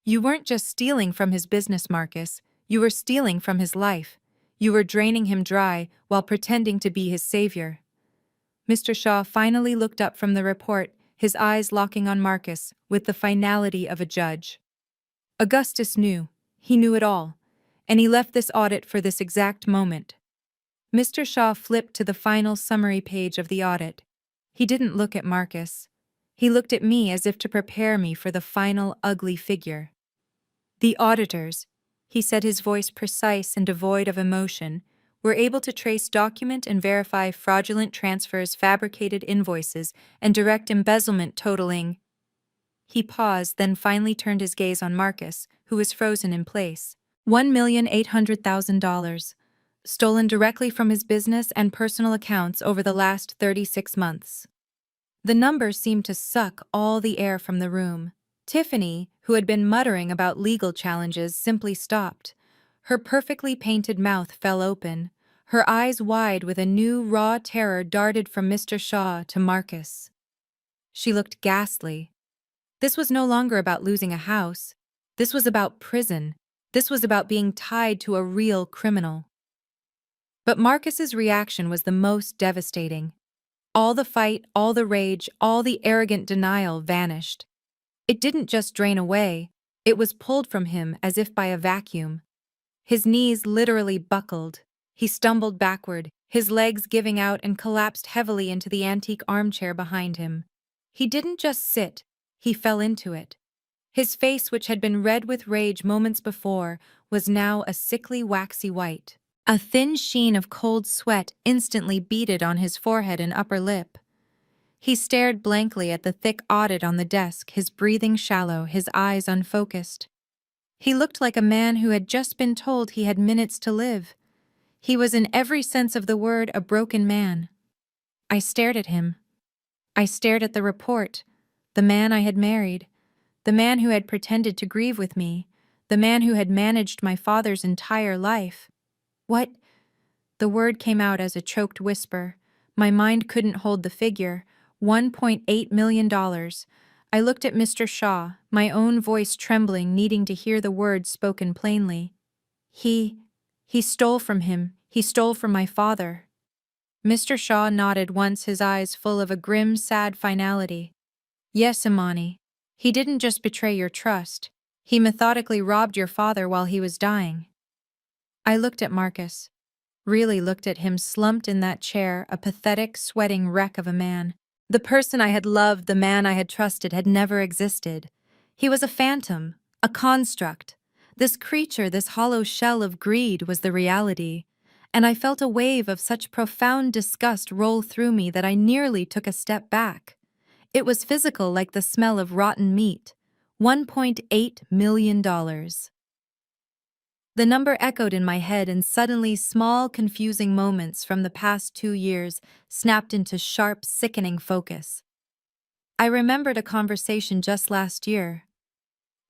You weren't just stealing from his business, Marcus, you were stealing from his life. You were draining him dry while pretending to be his savior. Mr. Shaw finally looked up from the report, his eyes locking on Marcus with the finality of a judge. Augustus knew. He knew it all. And he left this audit for this exact moment. Mr. Shaw flipped to the final summary page of the audit. He didn't look at Marcus. He looked at me as if to prepare me for the final ugly figure. The auditors, he said, his voice precise and devoid of emotion, were able to trace, document, and verify fraudulent transfers, fabricated invoices, and direct embezzlement totaling. He paused, then finally turned his gaze on Marcus, who was frozen in place. $1,800,000, stolen directly from his business and personal accounts over the last 36 months. The number seemed to suck all the air from the room. Tiffany, who had been muttering about legal challenges, simply stopped. Her perfectly painted mouth fell open. Her eyes wide with a new, raw terror darted from Mr. Shaw to Marcus. She looked ghastly. This was no longer about losing a house. This was about prison. This was about being tied to a real criminal. But Marcus's reaction was the most devastating. All the fight, all the rage, all the arrogant denial vanished. It didn't just drain away, it was pulled from him as if by a vacuum. His knees literally buckled. He stumbled backward, his legs giving out, and collapsed heavily into the antique armchair behind him. He didn't just sit, he fell into it. His face, which had been red with rage moments before, was now a sickly, waxy white. A thin sheen of cold sweat instantly beaded on his forehead and upper lip. He stared blankly at the thick audit on the desk, his breathing shallow, his eyes unfocused. He looked like a man who had just been told he had minutes to live. He was in every sense of the word a broken man. I stared at him. I stared at the report, the man I had married, the man who had pretended to grieve with me, the man who had managed my father's entire life. What? The word came out as a choked whisper. My mind couldn't hold the figure. $1.8 million. I looked at Mr. Shaw, my own voice trembling, needing to hear the words spoken plainly. He stole from him. He stole from my father. Mr. Shaw nodded once, his eyes full of a grim, sad finality. Yes, Imani. He didn't just betray your trust. He methodically robbed your father while he was dying. I looked at Marcus. Really looked at him slumped in that chair, a pathetic, sweating wreck of a man. The person I had loved, the man I had trusted, had never existed. He was a phantom, a construct. This creature, this hollow shell of greed, was the reality. And I felt a wave of such profound disgust roll through me that I nearly took a step back. It was physical, like the smell of rotten meat. $1.8 million. The number echoed in my head, and suddenly small, confusing moments from the past 2 years snapped into sharp, sickening focus. I remembered a conversation just last year.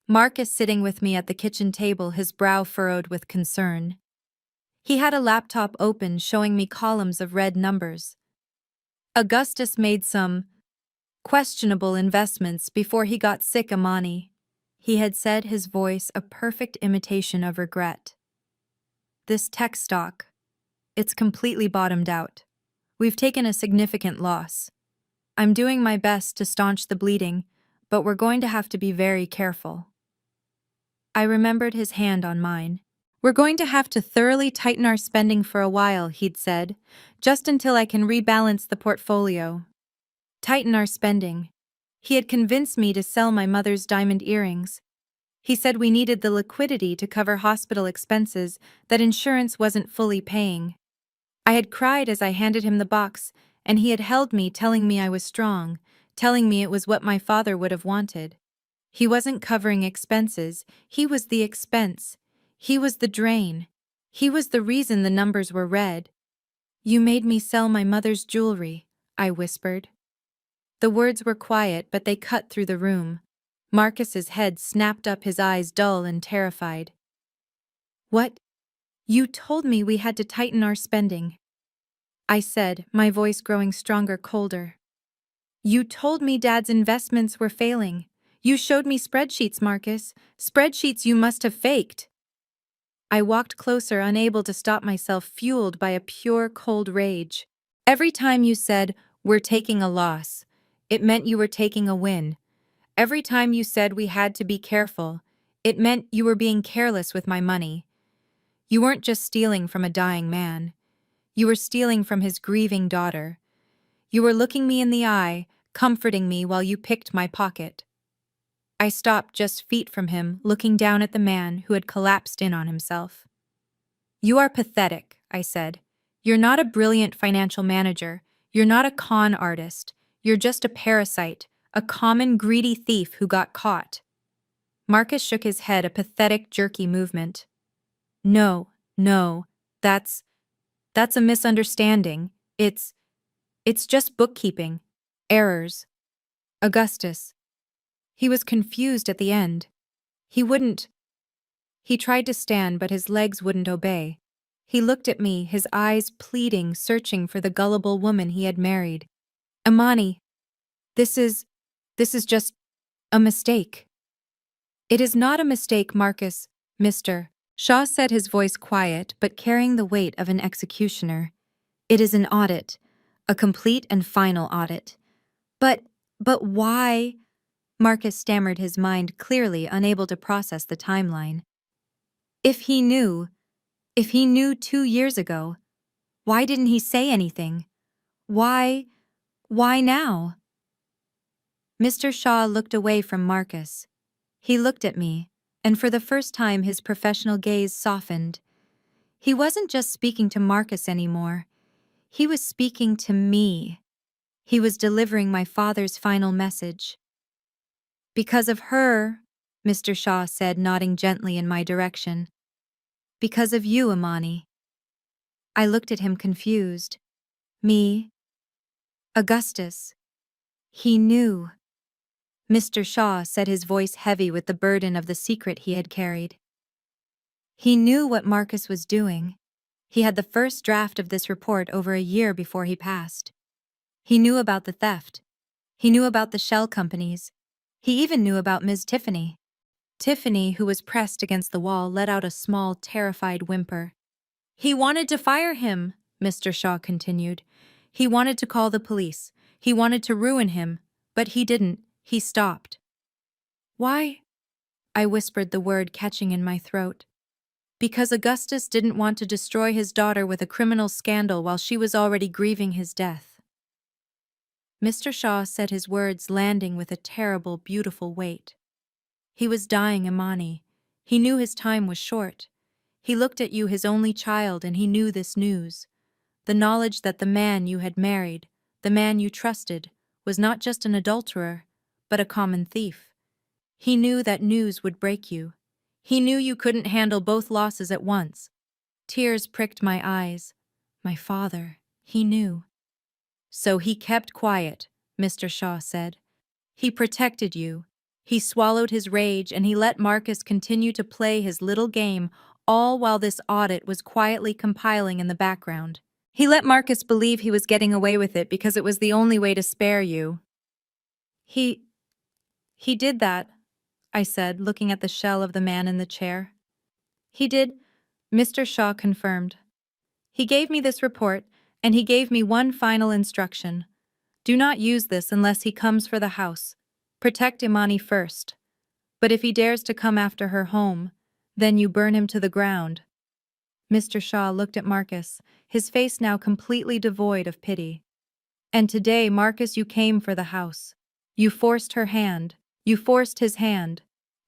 Marcus sitting with me at the kitchen table, his brow furrowed with concern. He had a laptop open showing me columns of red numbers. Augustus made some questionable investments before he got sick, Imani, he had said, his voice a perfect imitation of regret. This tech stock, it's completely bottomed out. We've taken a significant loss. I'm doing my best to staunch the bleeding, but we're going to have to be very careful. I remembered his hand on mine. We're going to have to thoroughly tighten our spending for a while, he'd said, just until I can rebalance the portfolio. Tighten our spending. He had convinced me to sell my mother's diamond earrings. He said we needed the liquidity to cover hospital expenses that insurance wasn't fully paying. I had cried as I handed him the box, and he had held me, telling me I was strong, telling me it was what my father would have wanted. He wasn't covering expenses, he was the expense. He was the drain. He was the reason the numbers were red. You made me sell my mother's jewelry, I whispered. The words were quiet, but they cut through the room. Marcus's head snapped up, his eyes dull and terrified. What? You told me we had to tighten our spending, I said, my voice growing stronger, colder. You told me Dad's investments were failing. You showed me spreadsheets, Marcus. Spreadsheets you must have faked. I walked closer, unable to stop myself, fueled by a pure, cold rage. Every time you said, "We're taking a loss," it meant you were taking a win. Every time you said we had to be careful, it meant you were being careless with my money. You weren't just stealing from a dying man. You were stealing from his grieving daughter. You were looking me in the eye, comforting me while you picked my pocket. I stopped just feet from him, looking down at the man who had collapsed in on himself. You are pathetic, I said. You're not a brilliant financial manager. You're not a con artist. You're just a parasite, a common greedy thief who got caught. Marcus shook his head, a pathetic, jerky movement. No, no, that's a misunderstanding. It's just bookkeeping. Errors. Augustus. He was confused at the end. He wouldn't. He tried to stand, but his legs wouldn't obey. He looked at me, his eyes pleading, searching for the gullible woman he had married. Imani, this is just a mistake. It is not a mistake, Marcus, Mr. Shaw said, his voice quiet but carrying the weight of an executioner. It is an audit, a complete and final audit. But why? Marcus stammered, his mind clearly unable to process the timeline. If he knew 2 years ago, why didn't he say anything? Why now? Mr. Shaw looked away from Marcus. He looked at me, and for the first time his professional gaze softened. He wasn't just speaking to Marcus anymore. He was speaking to me. He was delivering my father's final message. Because of her, Mr. Shaw said, nodding gently in my direction. Because of you, Imani. I looked at him confused. Me? Augustus. He knew. Mr. Shaw said, his voice heavy with the burden of the secret he had carried. He knew what Marcus was doing. He had the first draft of this report over a year before he passed. He knew about the theft. He knew about the shell companies. He even knew about Ms. Tiffany. Tiffany, who was pressed against the wall, let out a small, terrified whimper. He wanted to fire him, Mr. Shaw continued. He wanted to call the police. He wanted to ruin him, but he didn't. He stopped. Why? I whispered, the word catching in my throat. Because Augustus didn't want to destroy his daughter with a criminal scandal while she was already grieving his death. Mr. Shaw said, his words landing with a terrible, beautiful weight. He was dying, Imani. He knew his time was short. He looked at you, his only child, and he knew this news. The knowledge that the man you had married, the man you trusted, was not just an adulterer, but a common thief. He knew that news would break you. He knew you couldn't handle both losses at once. Tears pricked my eyes. My father, he knew. So he kept quiet, Mr. Shaw said. He protected you. He swallowed his rage, and he let Marcus continue to play his little game, all while this audit was quietly compiling in the background. He let Marcus believe he was getting away with it because it was the only way to spare you. He did that, I said, looking at the shell of the man in the chair. He did, Mr. Shaw confirmed. He gave me this report, and he gave me one final instruction. Do not use this unless he comes for the house. Protect Imani first. But if he dares to come after her home, then you burn him to the ground. Mr. Shaw looked at Marcus, his face now completely devoid of pity. And today, Marcus, you came for the house. You forced her hand. You forced his hand.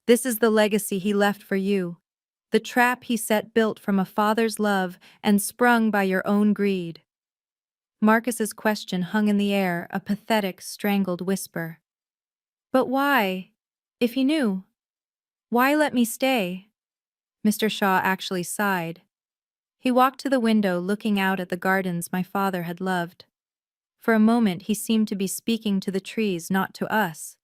This is the legacy he left for you. The trap he set, built from a father's love and sprung by your own greed. Marcus's question hung in the air, a pathetic, strangled whisper. But why? If he knew, why let me stay? Mr. Shaw actually sighed. He walked to the window, looking out at the gardens my father had loved. For a moment he seemed to be speaking to the trees, not to us.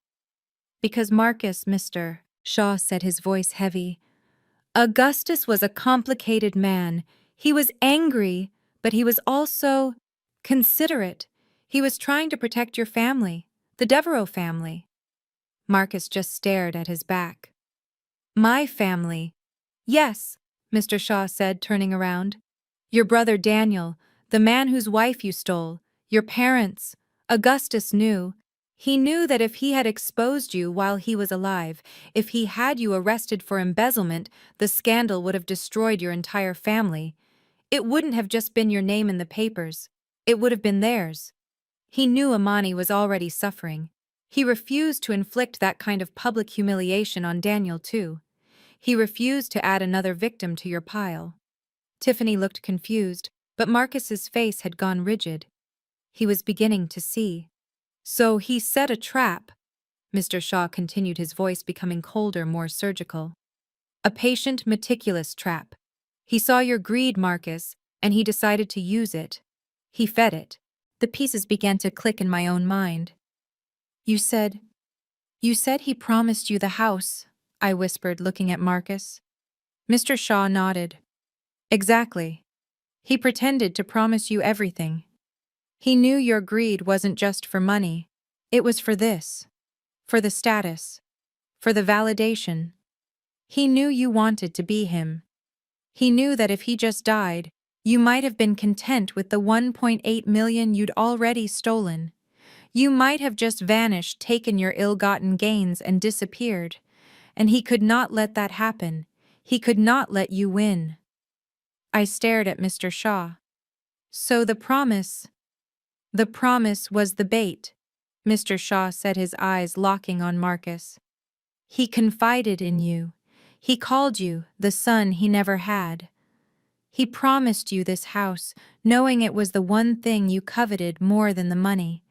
Because Marcus, Mr. Shaw said, his voice heavy. Augustus was a complicated man. He was angry, but he was also considerate. He was trying to protect your family, the Devereaux family. Marcus just stared at his back. My family. Yes, Mr. Shaw said, turning around. Your brother Daniel, the man whose wife you stole, your parents. Augustus knew. He knew that if he had exposed you while he was alive, if he had you arrested for embezzlement, the scandal would have destroyed your entire family. It wouldn't have just been your name in the papers. It would have been theirs. He knew Imani was already suffering. He refused to inflict that kind of public humiliation on Daniel, too. He refused to add another victim to your pile. Tiffany looked confused, but Marcus's face had gone rigid. He was beginning to see. So he set a trap. Mr. Shaw continued, his voice becoming colder, more surgical. A patient, meticulous trap. He saw your greed, Marcus, and he decided to use it. He fed it. The pieces began to click in my own mind. You said he promised you the house, I whispered, looking at Marcus. Mr. Shaw nodded. Exactly. He pretended to promise you everything. He knew your greed wasn't just for money. It was for this. For the status. For the validation. He knew you wanted to be him. He knew that if he just died, you might have been content with the 1.8 million you'd already stolen. You might have just vanished, taken your ill-gotten gains, and disappeared. And he could not let that happen. He could not let you win. I stared at Mr. Shaw. So the promise was the bait, Mr. Shaw said, his eyes locking on Marcus. He confided in you. He called you the son he never had. He promised you this house, knowing it was the one thing you coveted more than the money.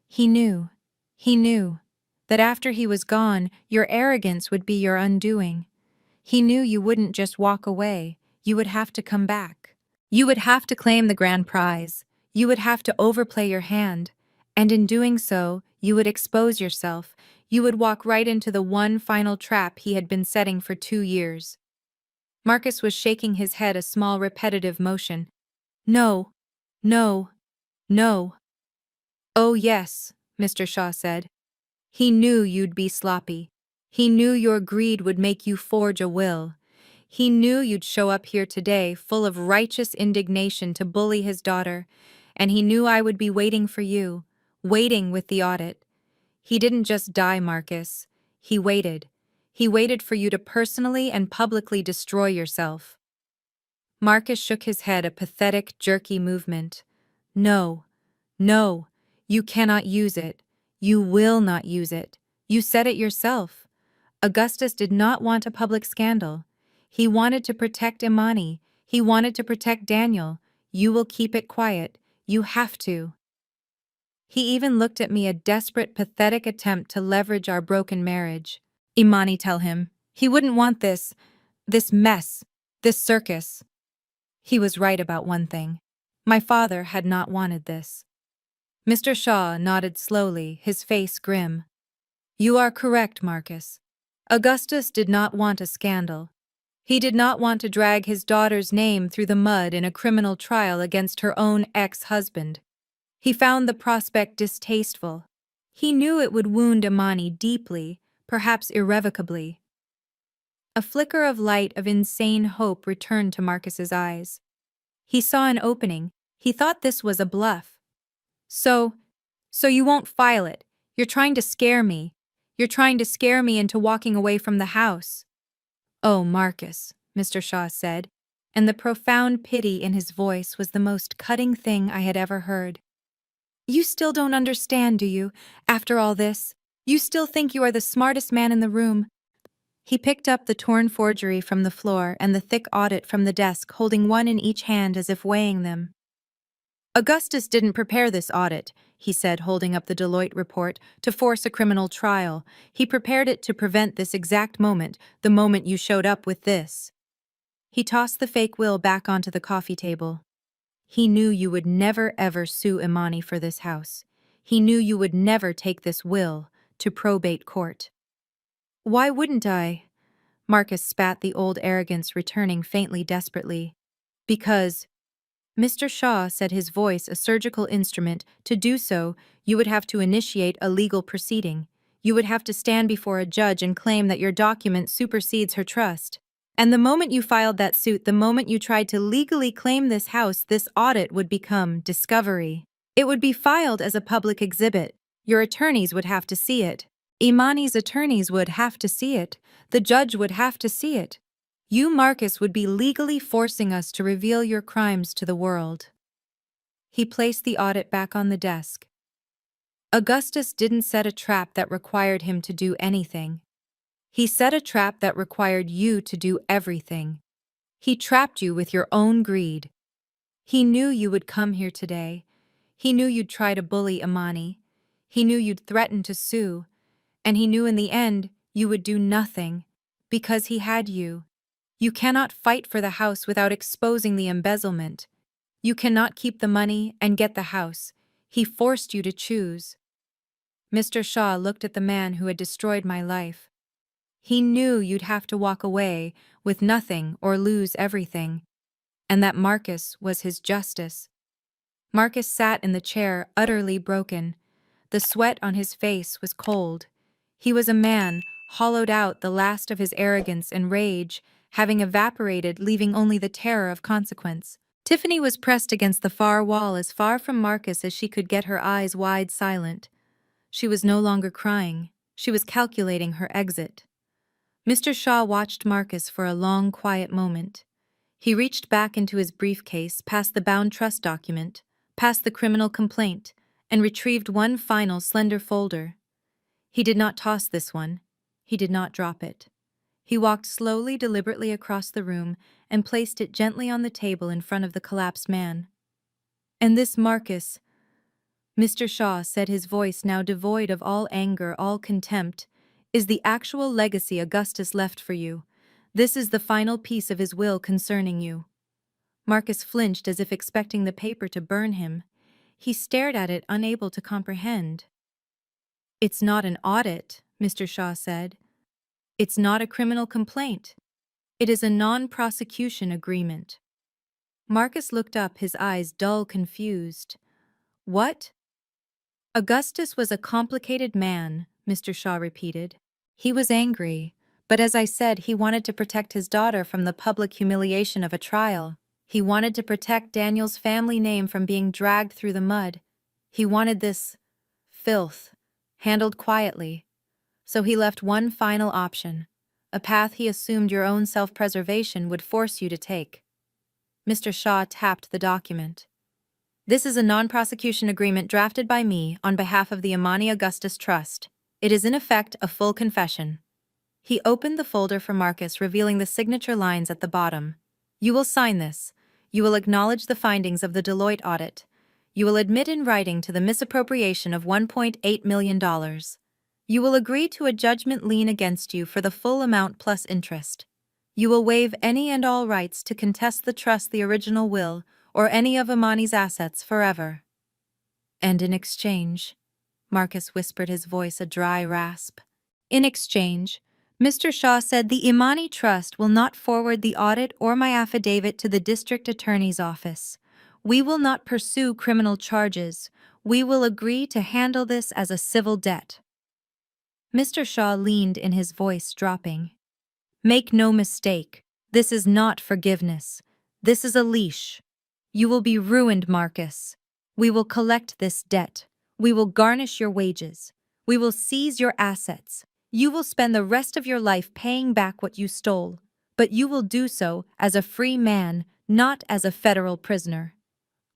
He knew that after he was gone, your arrogance would be your undoing. He knew you wouldn't just walk away, you would have to come back. You would have to claim the grand prize. You would have to overplay your hand. And in doing so, you would expose yourself. You would walk right into the one final trap he had been setting for 2 years. Marcus was shaking his head, a small repetitive motion. No, no, no. Oh yes, Mr. Shaw said. He knew you'd be sloppy. He knew your greed would make you forge a will. He knew you'd show up here today full of righteous indignation to bully his daughter, and he knew I would be waiting for you, waiting with the audit. He didn't just die, Marcus. He waited. He waited for you to personally and publicly destroy yourself. Marcus shook his head, a pathetic, jerky movement. No, no, you cannot use it. You will not use it. You said it yourself. Augustus did not want a public scandal. He wanted to protect Imani. He wanted to protect Daniel. You will keep it quiet. You have to. He even looked at me, a desperate, pathetic attempt to leverage our broken marriage. Imani, tell him. He wouldn't want this mess, this circus. He was right about one thing. My father had not wanted this. Mr. Shaw nodded slowly, his face grim. You are correct, Marcus. Augustus did not want a scandal. He did not want to drag his daughter's name through the mud in a criminal trial against her own ex-husband. He found the prospect distasteful. He knew it would wound Imani deeply, perhaps irrevocably. A flicker of light of insane hope returned to Marcus's eyes. He saw an opening. He thought this was a bluff. So you won't file it. You're trying to scare me. You're trying to scare me into walking away from the house. Oh, Marcus, Mr. Shaw said, and the profound pity in his voice was the most cutting thing I had ever heard. You still don't understand, do you? After all this, you still think you are the smartest man in the room. He picked up the torn forgery from the floor and the thick audit from the desk, holding one in each hand as if weighing them. Augustus didn't prepare this audit, he said, holding up the Deloitte report, to force a criminal trial. He prepared it to prevent this exact moment, the moment you showed up with this. He tossed the fake will back onto the coffee table. He knew you would never ever sue Imani for this house. He knew you would never take this will to probate court. Why wouldn't I? Marcus spat, the old arrogance returning faintly, desperately. Because, Mr. Shaw said, his voice a surgical instrument. To do so, you would have to initiate a legal proceeding. You would have to stand before a judge and claim that your document supersedes her trust. And the moment you filed that suit, the moment you tried to legally claim this house, this audit would become discovery. It would be filed as a public exhibit. Your attorneys would have to see it. Imani's attorneys would have to see it. The judge would have to see it. You, Marcus, would be legally forcing us to reveal your crimes to the world. He placed the audit back on the desk. Augustus didn't set a trap that required him to do anything. He set a trap that required you to do everything. He trapped you with your own greed. He knew you would come here today. He knew you'd try to bully Imani. He knew you'd threaten to sue. And he knew in the end you would do nothing, because he had you. You cannot fight for the house without exposing the embezzlement. You cannot keep the money and get the house. He forced you to choose. Mr. Shaw looked at the man who had destroyed my life. He knew you'd have to walk away with nothing or lose everything, and that Marcus was his justice. Marcus sat in the chair, utterly broken. The sweat on his face was cold. He was a man, hollowed out, the last of his arrogance and rage, having evaporated, leaving only the terror of consequence. Tiffany was pressed against the far wall, as far from Marcus as she could get, her eyes wide, silent. She was no longer crying. She was calculating her exit. Mr. Shaw watched Marcus for a long, quiet moment. He reached back into his briefcase, past the bound trust document, past the criminal complaint, and retrieved one final slender folder. He did not toss this one. He did not drop it. He walked slowly, deliberately across the room and placed it gently on the table in front of the collapsed man. "And this, Marcus," Mr. Shaw said, his voice now devoid of all anger, all contempt, "is the actual legacy Augustus left for you. This is the final piece of his will concerning you." Marcus flinched, as if expecting the paper to burn him. He stared at it, unable to comprehend. "It's not an audit," Mr. Shaw said. "It's not a criminal complaint. It is a non-prosecution agreement." Marcus looked up, his eyes dull, confused. "What?" "Augustus was a complicated man," Mr. Shaw repeated. "He was angry, but as I said, he wanted to protect his daughter from the public humiliation of a trial. He wanted to protect Daniel's family name from being dragged through the mud. He wanted this filth handled quietly. So he left one final option, a path he assumed your own self-preservation would force you to take." Mr. Shaw tapped the document. "This is a non-prosecution agreement drafted by me on behalf of the Imani Augustus Trust. It is in effect a full confession." He opened the folder for Marcus, revealing the signature lines at the bottom. "You will sign this. You will acknowledge the findings of the Deloitte audit. You will admit in writing to the misappropriation of $1.8 million. You will agree to a judgment lien against you for the full amount plus interest. You will waive any and all rights to contest the trust, the original will, or any of Imani's assets forever." "And in exchange," Marcus whispered, his voice a dry rasp. "In exchange," Mr. Shaw said, "the Imani Trust will not forward the audit or my affidavit to the district attorney's office. We will not pursue criminal charges. We will agree to handle this as a civil debt." Mr. Shaw leaned in, his voice dropping. "Make no mistake, this is not forgiveness. This is a leash. You will be ruined, Marcus. We will collect this debt. We will garnish your wages. We will seize your assets. You will spend the rest of your life paying back what you stole, but you will do so as a free man, not as a federal prisoner.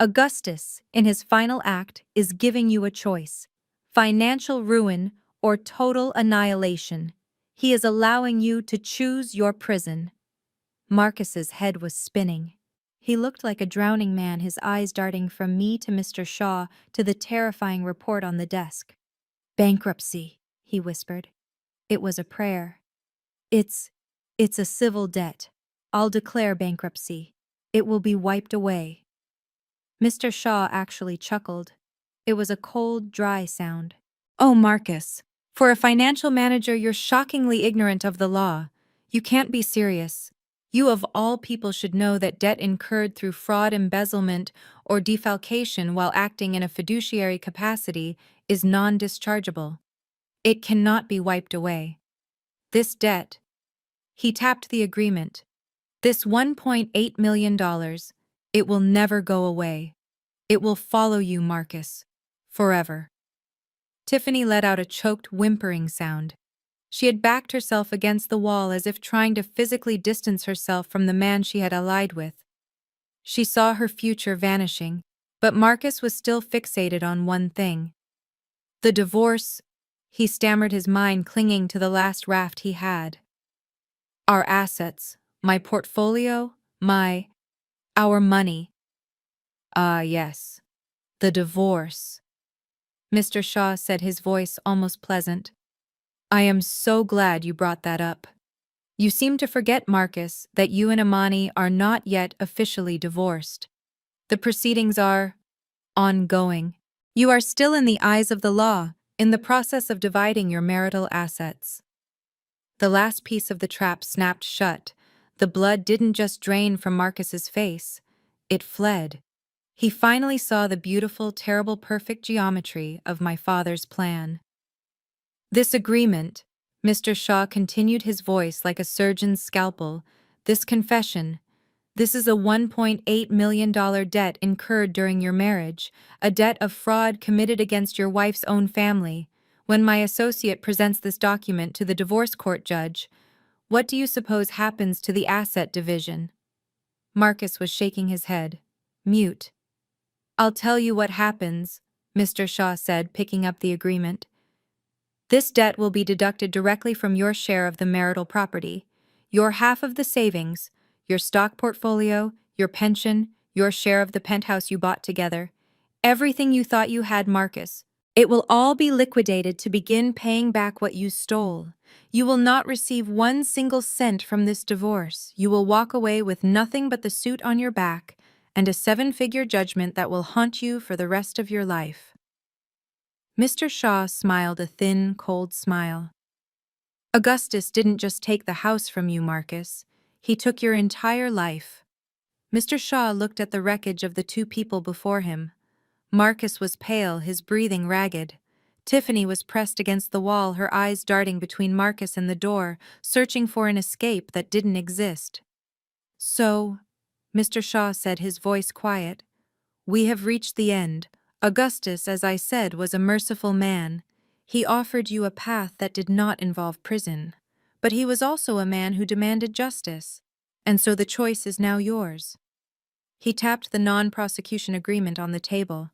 Augustus, in his final act, is giving you a choice: financial ruin or total annihilation. He is allowing you to choose your prison." Marcus's head was spinning. He looked like a drowning man, his eyes darting from me to Mr. Shaw to the terrifying report on the desk. "Bankruptcy," he whispered. It was a prayer. It's a civil debt. I'll declare bankruptcy. It will be wiped away." Mr. Shaw actually chuckled. It was a cold, dry sound. "Oh, Marcus, for a financial manager, you're shockingly ignorant of the law. You can't be serious. You of all people should know that debt incurred through fraud, embezzlement, or defalcation while acting in a fiduciary capacity is non-dischargeable. It cannot be wiped away. This debt," he tapped the agreement, "this $1.8 million, it will never go away. It will follow you, Marcus, forever." Tiffany let out a choked, whimpering sound. She had backed herself against the wall, as if trying to physically distance herself from the man she had allied with. She saw her future vanishing, but Marcus was still fixated on one thing. "The divorce," he stammered, his mind clinging to the last raft he had. "Our assets, my portfolio, My, our money. Ah, yes. The divorce. Mr. Shaw said, his voice almost pleasant. I am so glad you brought that up. You seem to forget, Marcus, that you and Amani are not yet officially divorced. The proceedings are ongoing. You are still in the eyes of the law, in the process of dividing your marital assets. The last piece of the trap snapped shut. The blood didn't just drain from Marcus's face. It fled. He finally saw the beautiful, terrible, perfect geometry of my father's plan. This agreement, Mr. Shaw continued, his voice like a surgeon's scalpel, this confession, this is a $1.8 million debt incurred during your marriage, a debt of fraud committed against your wife's own family. When my associate presents this document to the divorce court judge, what do you suppose happens to the asset division? Marcus was shaking his head, mute. I'll tell you what happens, Mr. Shaw said, picking up the agreement. This debt will be deducted directly from your share of the marital property, your half of the savings, your stock portfolio, your pension, your share of the penthouse you bought together, everything you thought you had, Marcus. It will all be liquidated to begin paying back what you stole. You will not receive one single cent from this divorce. You will walk away with nothing but the suit on your back and a 7-figure judgment that will haunt you for the rest of your life. Mr. Shaw smiled a thin, cold smile. Augustus didn't just take the house from you, Marcus. He took your entire life. Mr. Shaw looked at the wreckage of the two people before him. Marcus was pale, his breathing ragged. Tiffany was pressed against the wall, her eyes darting between Marcus and the door, searching for an escape that didn't exist. So, Mr. Shaw said, his voice quiet, we have reached the end. Augustus, as I said, was a merciful man. He offered you a path that did not involve prison. But he was also a man who demanded justice. And so the choice is now yours. He tapped the non-prosecution agreement on the table.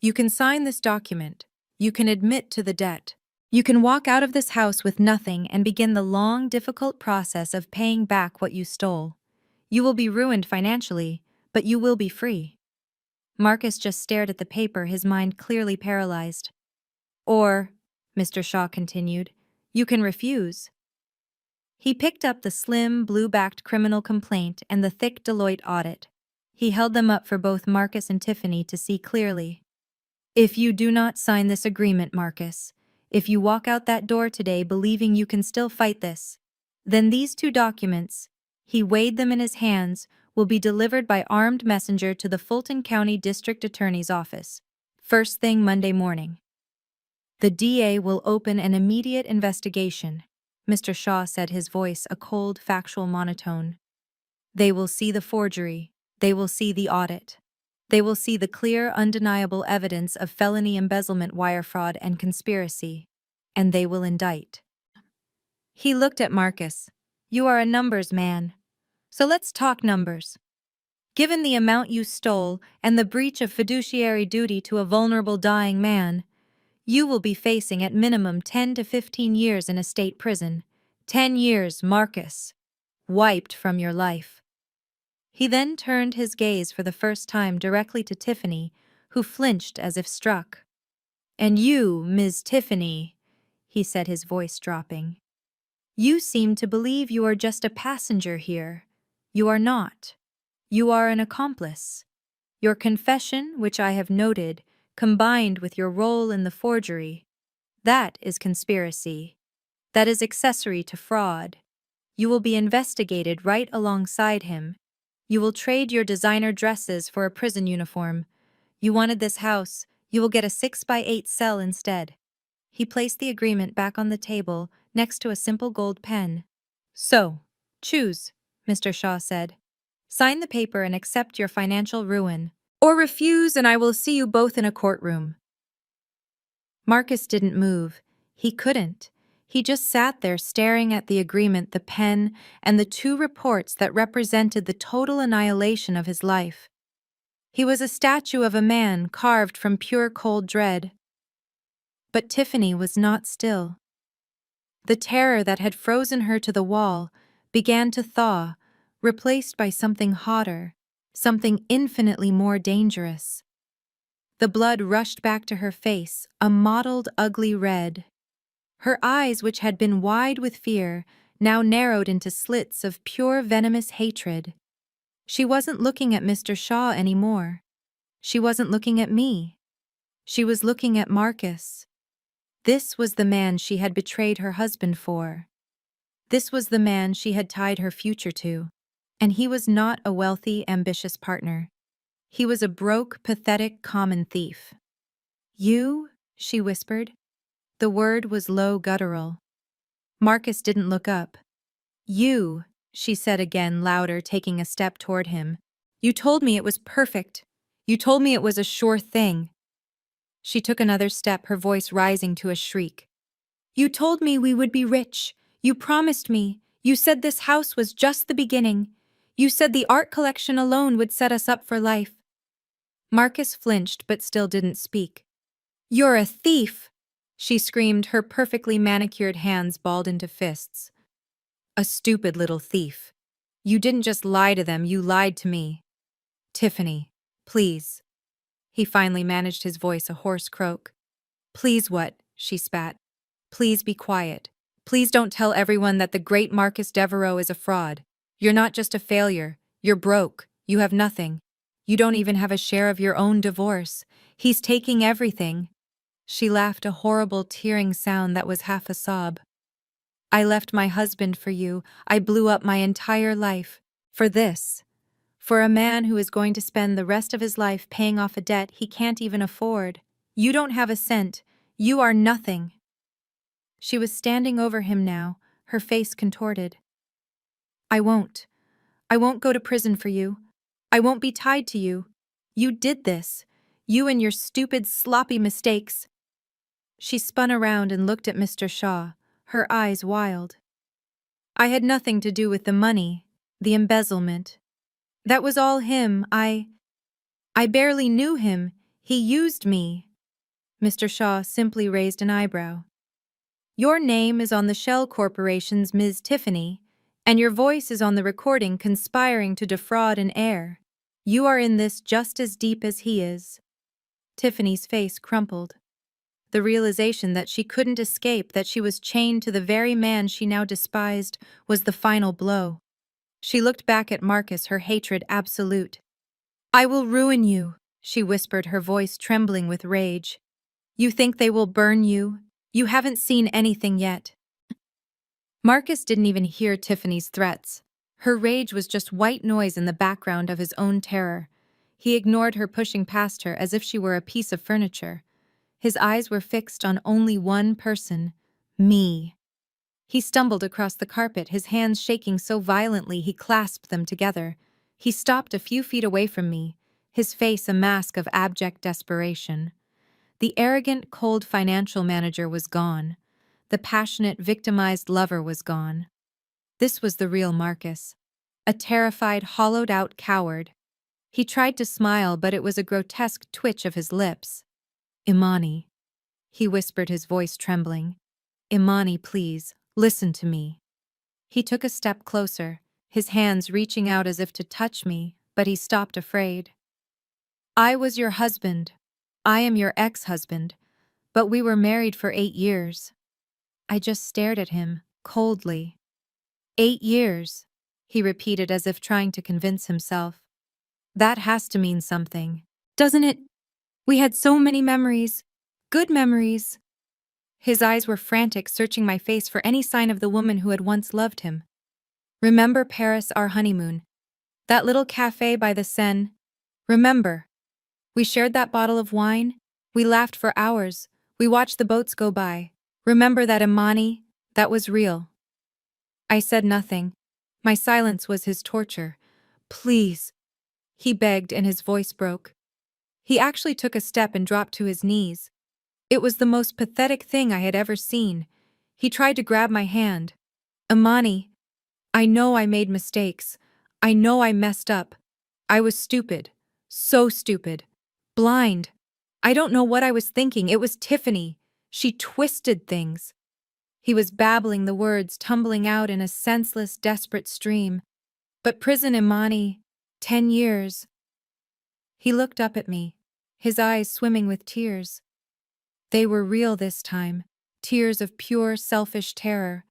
You can sign this document. You can admit to the debt. You can walk out of this house with nothing and begin the long, difficult process of paying back what you stole. You will be ruined financially, but you will be free. Marcus just stared at the paper, his mind clearly paralyzed. Or, Mr. Shaw continued, you can refuse. He picked up the slim, blue-backed criminal complaint and the thick Deloitte audit. He held them up for both Marcus and Tiffany to see clearly. If you do not sign this agreement, Marcus, if you walk out that door today believing you can still fight this, then these two documents, he weighed them in his hands, will be delivered by armed messenger to the Fulton County District Attorney's Office, first thing Monday morning. The DA will open an immediate investigation, Mr. Shaw said, his voice a cold, factual monotone. They will see the forgery. They will see the audit. They will see the clear, undeniable evidence of felony embezzlement, wire fraud, and conspiracy. And they will indict. He looked at Marcus. You are a numbers man. So let's talk numbers. Given the amount you stole and the breach of fiduciary duty to a vulnerable dying man, you will be facing at minimum 10 to 15 years in a state prison. 10 years, Marcus. Wiped from your life. He then turned his gaze for the first time directly to Tiffany, who flinched as if struck. And you, Ms. Tiffany, he said, his voice dropping. You seem to believe you are just a passenger here. You are not. You are an accomplice. Your confession, which I have noted, combined with your role in the forgery, that is conspiracy. That is accessory to fraud. You will be investigated right alongside him. You will trade your designer dresses for a prison uniform. You wanted this house. You will get a 6x8 cell instead. He placed the agreement back on the table next to a simple gold pen. So, choose, Mr. Shaw said. Sign the paper and accept your financial ruin. Or refuse, and I will see you both in a courtroom. Marcus didn't move. He couldn't. He just sat there staring at the agreement, the pen, and the two reports that represented the total annihilation of his life. He was a statue of a man carved from pure cold dread. But Tiffany was not still. The terror that had frozen her to the wall began to thaw, replaced by something hotter, something infinitely more dangerous. The blood rushed back to her face, a mottled, ugly red. Her eyes, which had been wide with fear, now narrowed into slits of pure venomous hatred. She wasn't looking at Mr. Shaw anymore. She wasn't looking at me. She was looking at Marcus. This was the man she had betrayed her husband for. This was the man she had tied her future to. And he was not a wealthy, ambitious partner. He was a broke, pathetic, common thief. "You?" she whispered. The word was low, guttural. Marcus didn't look up. "You," she said again, louder, taking a step toward him. "You told me it was perfect. You told me it was a sure thing." She took another step, her voice rising to a shriek. "You told me we would be rich. You promised me. You said this house was just the beginning. You said the art collection alone would set us up for life." Marcus flinched but still didn't speak. "You're a thief!" she screamed, her perfectly manicured hands balled into fists. "A stupid little thief. You didn't just lie to them, you lied to me." "Tiffany, please." He finally managed, his voice a hoarse croak. "Please what?" she spat. "Please be quiet. Please don't tell everyone that the great Marcus Devereaux is a fraud. You're not just a failure. You're broke. You have nothing. You don't even have a share of your own divorce. He's taking everything." She laughed, a horrible, tearing sound that was half a sob. "I left my husband for you. I blew up my entire life. For this. For a man who is going to spend the rest of his life paying off a debt he can't even afford. You don't have a cent. You are nothing." She was standing over him now, her face contorted. "I won't. I won't go to prison for you. I won't be tied to you. You did this. You and your stupid, sloppy mistakes." She spun around and looked at Mr. Shaw, her eyes wild. "I had nothing to do with the money, the embezzlement. That was all him. I barely knew him. He used me." Mr. Shaw simply raised an eyebrow. "Your name is on the Shell Corporation's Ms. Tiffany, and your voice is on the recording conspiring to defraud an heir. You are in this just as deep as he is." Tiffany's face crumpled. The realization that she couldn't escape, that she was chained to the very man she now despised, was the final blow. She looked back at Marcus, her hatred absolute. "I will ruin you," she whispered, her voice trembling with rage. "You think they will burn you? You haven't seen anything yet." Marcus didn't even hear Tiffany's threats. Her rage was just white noise in the background of his own terror. He ignored her, pushing past her as if she were a piece of furniture. His eyes were fixed on only one person, me. He stumbled across the carpet, his hands shaking so violently he clasped them together. He stopped a few feet away from me, his face a mask of abject desperation. The arrogant, cold financial manager was gone. The passionate, victimized lover was gone. This was the real Marcus. A terrified, hollowed-out coward. He tried to smile, but it was a grotesque twitch of his lips. "Imani," he whispered, his voice trembling. "Imani, please, listen to me." He took a step closer, his hands reaching out as if to touch me, but he stopped, afraid. "I was your husband. I am your ex-husband, but we were married for 8 years. I just stared at him, coldly. 8 years, he repeated as if trying to convince himself. That has to mean something, doesn't it? We had so many memories, good memories. His eyes were frantic, searching my face for any sign of the woman who had once loved him. Remember Paris, our honeymoon? That little cafe by the Seine? Remember? We shared that bottle of wine? We laughed for hours. We watched the boats go by. Remember that, Imani? That was real. I said nothing. My silence was his torture. Please, he begged, and his voice broke. He actually took a step and dropped to his knees. It was the most pathetic thing I had ever seen. He tried to grab my hand. Imani, I know I made mistakes. I know I messed up. I was stupid. So stupid. Blind. I don't know what I was thinking. It was Tiffany. She twisted things. He was babbling, the words tumbling out in a senseless, desperate stream. But prison, Imani, 10 years. He looked up at me, his eyes swimming with tears. They were real this time, tears of pure, selfish terror.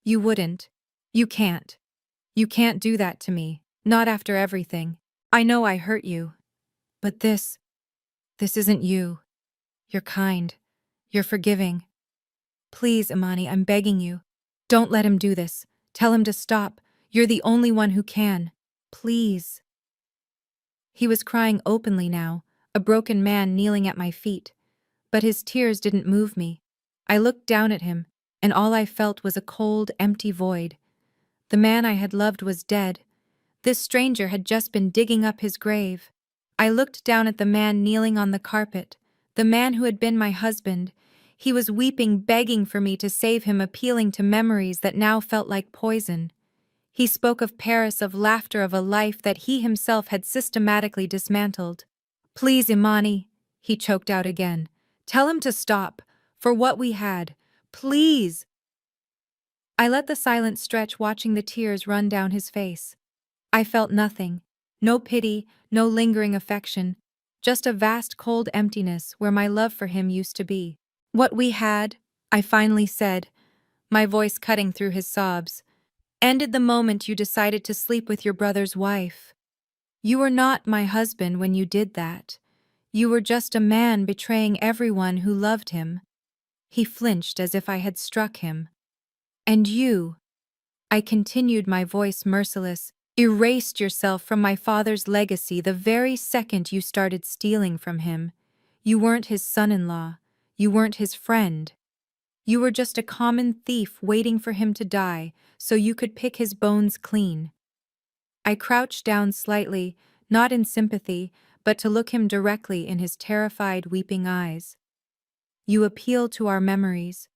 You wouldn't. You can't. You can't do that to me, not after everything. I know I hurt you. But this isn't you. You're kind. You're forgiving. Please, Imani, I'm begging you. Don't let him do this. Tell him to stop. You're the only one who can. Please. He was crying openly now, a broken man kneeling at my feet. But his tears didn't move me. I looked down at him, and all I felt was a cold, empty void. The man I had loved was dead. This stranger had just been digging up his grave. I looked down at the man kneeling on the carpet, the man who had been my husband. He was weeping, begging for me to save him, appealing to memories that now felt like poison. He spoke of Paris, of laughter, of a life that he himself had systematically dismantled. Please, Imani, he choked out again. Tell him to stop, for what we had. Please. I let the silence stretch, watching the tears run down his face. I felt nothing. No pity, no lingering affection. Just a vast cold emptiness where my love for him used to be. What we had, I finally said, my voice cutting through his sobs, ended the moment you decided to sleep with your brother's wife. You were not my husband when you did that. You were just a man betraying everyone who loved him. He flinched as if I had struck him. And you, I continued, my voice merciless, erased yourself from my father's legacy the very second you started stealing from him. You weren't his son-in-law. You weren't his friend. You were just a common thief waiting for him to die so you could pick his bones clean. I crouched down slightly, not in sympathy, but to look him directly in his terrified, weeping eyes. You appeal to our memories,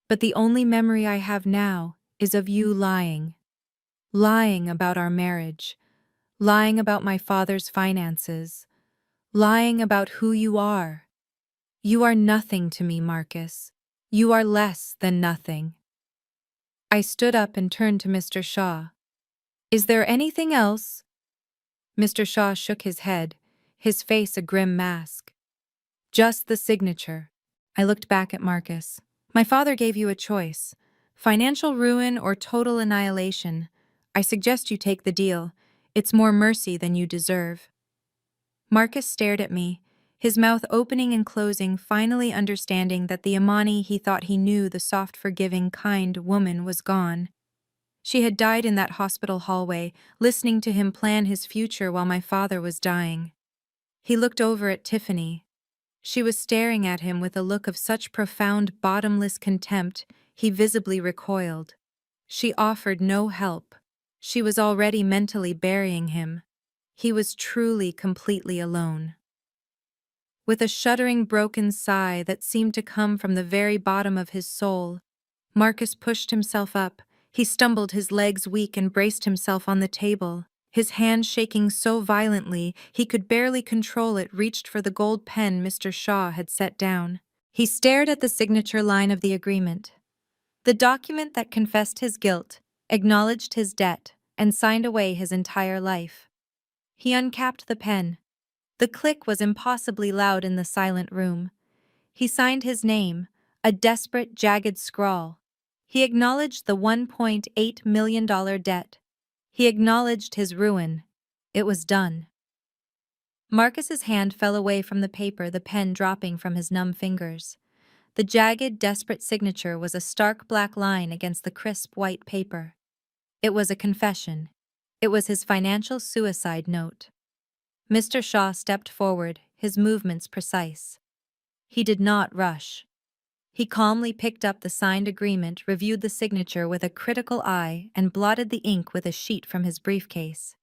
but the only memory I have now is of you lying. Lying about our marriage, lying about my father's finances, lying about who you are. You are nothing to me, Marcus. You are less than nothing. I stood up and turned to Mr. Shaw. Is there anything else? Mr. Shaw shook his head, his face a grim mask. Just the signature. I looked back at Marcus. My father gave you a choice. Financial ruin or total annihilation. I suggest you take the deal. It's more mercy than you deserve. Marcus stared at me, his mouth opening and closing, finally understanding that the Imani he thought he knew, the soft, forgiving, kind woman, was gone. She had died in that hospital hallway, listening to him plan his future while my father was dying. He looked over at Tiffany. She was staring at him with a look of such profound, bottomless contempt, he visibly recoiled. She offered no help. She was already mentally burying him. He was truly, completely alone. With a shuddering, broken sigh that seemed to come from the very bottom of his soul, Marcus pushed himself up. He stumbled, his legs weak, and braced himself on the table. His hand shaking so violently he could barely control it, reached for the gold pen Mr. Shaw had set down. He stared at the signature line of the agreement. The document that confessed his guilt, acknowledged his debt, and signed away his entire life. He uncapped the pen. The click was impossibly loud in the silent room. He signed his name, a desperate, jagged scrawl. He acknowledged the $1.8 million debt. He acknowledged his ruin. It was done. Marcus's hand fell away from the paper, the pen dropping from his numb fingers. The jagged, desperate signature was a stark black line against the crisp white paper. It was a confession. It was his financial suicide note. Mr. Shaw stepped forward, his movements precise. He did not rush. He calmly picked up the signed agreement, reviewed the signature with a critical eye, and blotted the ink with a sheet from his briefcase.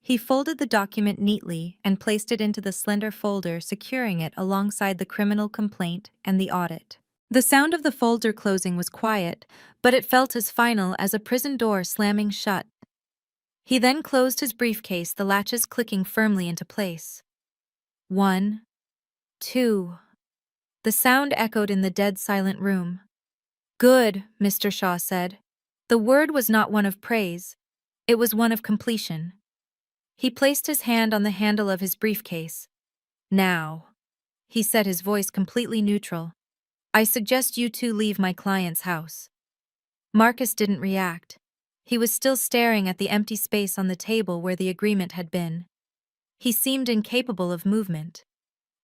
He folded the document neatly and placed it into the slender folder, securing it alongside the criminal complaint and the audit. The sound of the folder closing was quiet, but it felt as final as a prison door slamming shut. He then closed his briefcase, the latches clicking firmly into place. 1, 2. The sound echoed in the dead silent room. Good, Mr. Shaw said. The word was not one of praise. It was one of completion. He placed his hand on the handle of his briefcase. Now, he said, his voice completely neutral, I suggest you two leave my client's house. Marcus didn't react. He was still staring at the empty space on the table where the agreement had been. He seemed incapable of movement.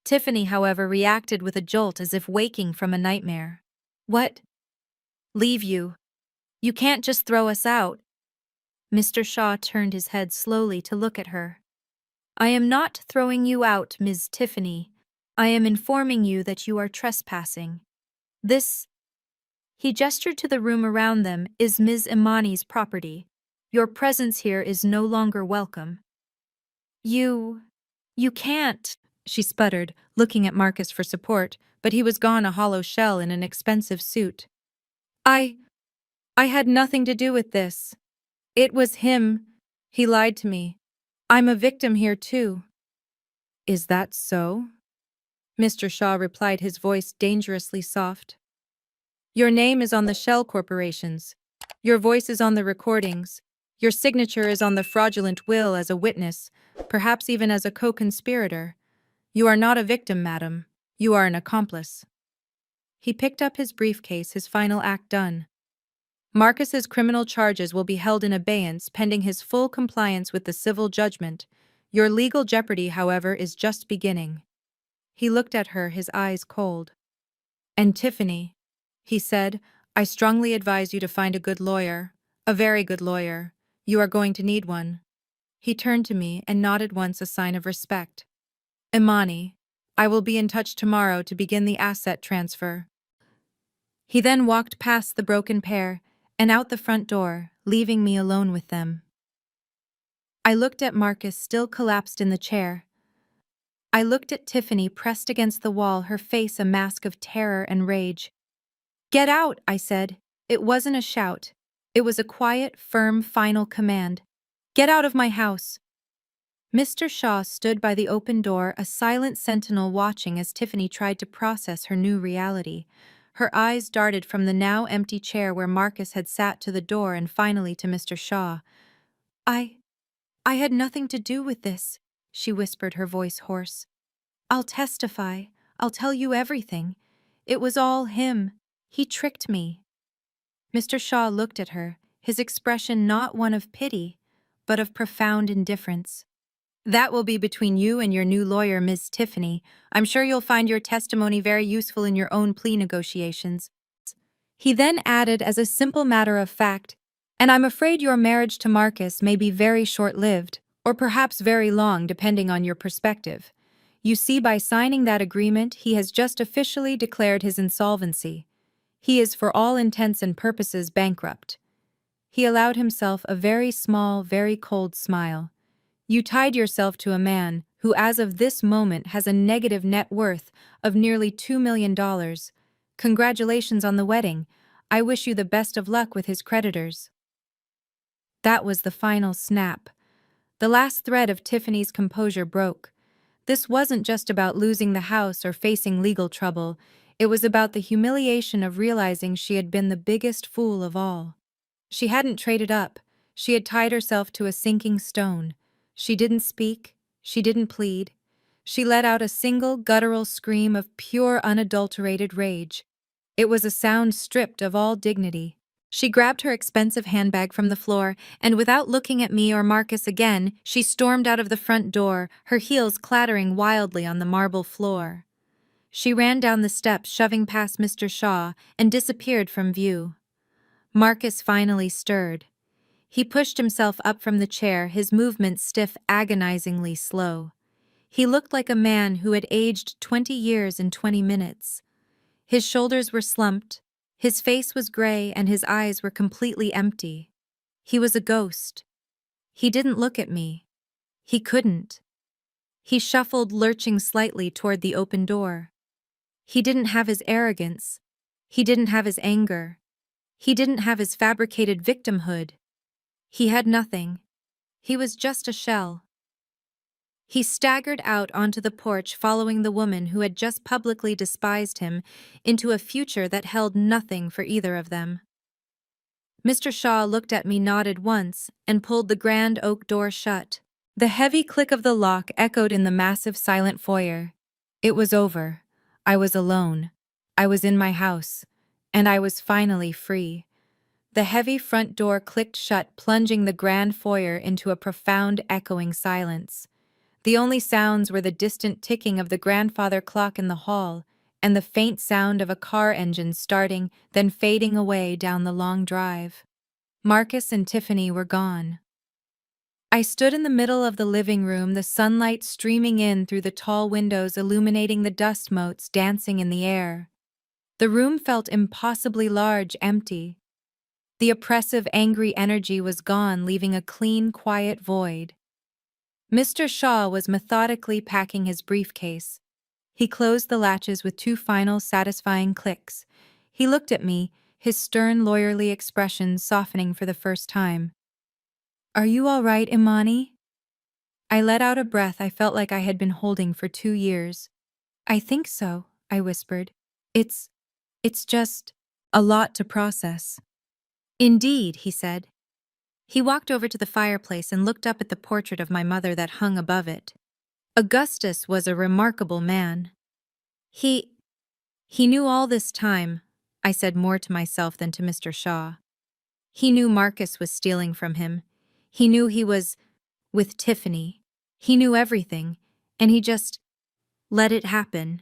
Tiffany, however, reacted with a jolt as if waking from a nightmare. What? Leave you? You can't just throw us out. Mr. Shaw turned his head slowly to look at her. I am not throwing you out, Ms. Tiffany. I am informing you that you are trespassing. This, he gestured to the room around them, is Ms. Imani's property. Your presence here is no longer welcome. You can't, she sputtered, looking at Marcus for support, but he was gone, a hollow shell in an expensive suit. I had nothing to do with this. It was him. He lied to me. I'm a victim here too. Is that so? Mr. Shaw replied, his voice dangerously soft. Your name is on the shell corporations. Your voice is on the recordings. Your signature is on the fraudulent will as a witness, perhaps even as a co-conspirator. You are not a victim, madam. You are an accomplice. He picked up his briefcase, his final act done. Marcus's criminal charges will be held in abeyance pending his full compliance with the civil judgment. Your legal jeopardy, however, is just beginning. He looked at her, his eyes cold. And Tiffany, he said, I strongly advise you to find a good lawyer, a very good lawyer. You are going to need one. He turned to me and nodded once, a sign of respect. Imani, I will be in touch tomorrow to begin the asset transfer. He then walked past the broken pair and out the front door, leaving me alone with them. I looked at Marcus, still collapsed in the chair. I looked at Tiffany, pressed against the wall, her face a mask of terror and rage. Get out, I said. It wasn't a shout. It was a quiet, firm, final command. Get out of my house. Mr. Shaw stood by the open door, a silent sentinel watching as Tiffany tried to process her new reality. Her eyes darted from the now empty chair where Marcus had sat to the door and finally to Mr. Shaw. I had nothing to do with this, she whispered, her voice hoarse. I'll testify. I'll tell you everything. It was all him. He tricked me. Mr. Shaw looked at her, his expression not one of pity, but of profound indifference. That will be between you and your new lawyer, Ms. Tiffany. I'm sure you'll find your testimony very useful in your own plea negotiations. He then added as a simple matter of fact, and I'm afraid your marriage to Marcus may be very short-lived, or perhaps very long depending on your perspective. You see, by signing that agreement, he has just officially declared his insolvency. He is for all intents and purposes bankrupt. He allowed himself a very small, very cold smile. You tied yourself to a man who as of this moment has a negative net worth of nearly $2 million. Congratulations on the wedding. I wish you the best of luck with his creditors. That was the final snap. The last thread of Tiffany's composure broke. This wasn't just about losing the house or facing legal trouble. It was about the humiliation of realizing she had been the biggest fool of all. She hadn't traded up. She had tied herself to a sinking stone. She didn't speak. She didn't plead. She let out a single guttural scream of pure, unadulterated rage. It was a sound stripped of all dignity. She grabbed her expensive handbag from the floor, and without looking at me or Marcus again, she stormed out of the front door, her heels clattering wildly on the marble floor. She ran down the steps, shoving past Mr. Shaw, and disappeared from view. Marcus finally stirred. He pushed himself up from the chair, his movements stiff, agonizingly slow. He looked like a man who had aged 20 years in 20 minutes. His shoulders were slumped, his face was gray, and his eyes were completely empty. He was a ghost. He didn't look at me. He couldn't. He shuffled, lurching slightly toward the open door. He didn't have his arrogance. He didn't have his anger. He didn't have his fabricated victimhood. He had nothing. He was just a shell. He staggered out onto the porch, following the woman who had just publicly despised him into a future that held nothing for either of them. Mr. Shaw looked at me, nodded once, and pulled the grand oak door shut. The heavy click of the lock echoed in the massive silent foyer. It was over. I was alone. I was in my house. And I was finally free. The heavy front door clicked shut, plunging the grand foyer into a profound, echoing silence. The only sounds were the distant ticking of the grandfather clock in the hall, and the faint sound of a car engine starting, then fading away down the long drive. Marcus and Tiffany were gone. I stood in the middle of the living room, the sunlight streaming in through the tall windows, illuminating the dust motes dancing in the air. The room felt impossibly large, empty. The oppressive, angry energy was gone, leaving a clean, quiet void. Mr. Shaw was methodically packing his briefcase. He closed the latches with two final, satisfying clicks. He looked at me, his stern, lawyerly expression softening for the first time. "Are you all right, Imani?" I let out a breath I felt like I had been holding for 2 years. "I think so," I whispered. It's just a lot to process." "Indeed," he said. He walked over to the fireplace and looked up at the portrait of my mother that hung above it. Augustus was a remarkable man. He knew all this time, I said more to myself than to Mr. Shaw. He knew Marcus was stealing from him. He knew he was with Tiffany. He knew everything, and he just let it happen.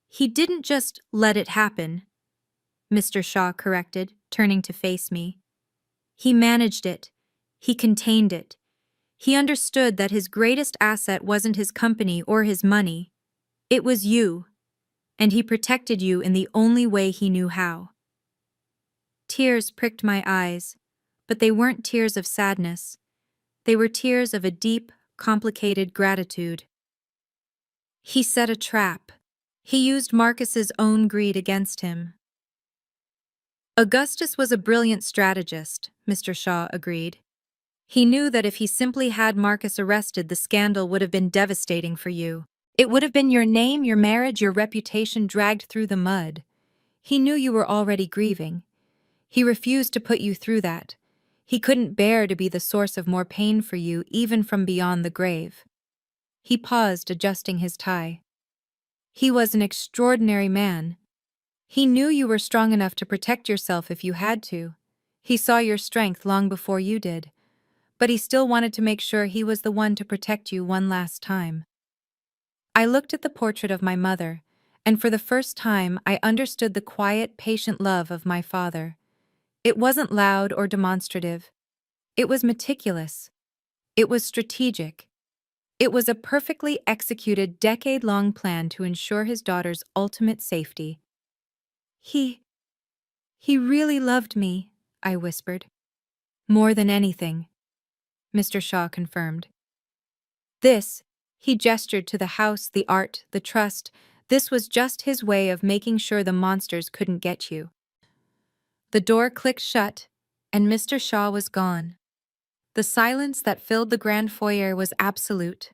He didn't just let it happen, Mr. Shaw corrected, turning to face me. He managed it. He contained it. He understood that his greatest asset wasn't his company or his money. It was you, and he protected you in the only way he knew how. Tears pricked my eyes, but they weren't tears of sadness. They were tears of a deep, complicated gratitude. He set a trap. He used Marcus's own greed against him. Augustus was a brilliant strategist, Mr. Shaw agreed. He knew that if he simply had Marcus arrested, the scandal would have been devastating for you. It would have been your name, your marriage, your reputation dragged through the mud. He knew you were already grieving. He refused to put you through that. He couldn't bear to be the source of more pain for you, even from beyond the grave. He paused, adjusting his tie. He was an extraordinary man. He knew you were strong enough to protect yourself if you had to. He saw your strength long before you did. But he still wanted to make sure he was the one to protect you one last time. I looked at the portrait of my mother, and for the first time I understood the quiet, patient love of my father. It wasn't loud or demonstrative. It was meticulous. It was strategic. It was a perfectly executed, decade-long plan to ensure his daughter's ultimate safety. He really loved me," I whispered. "More than anything," Mr. Shaw confirmed. He gestured to the house, the art, the trust. This was just his way of making sure the monsters couldn't get you. The door clicked shut, and Mr. Shaw was gone. The silence that filled the grand foyer was absolute.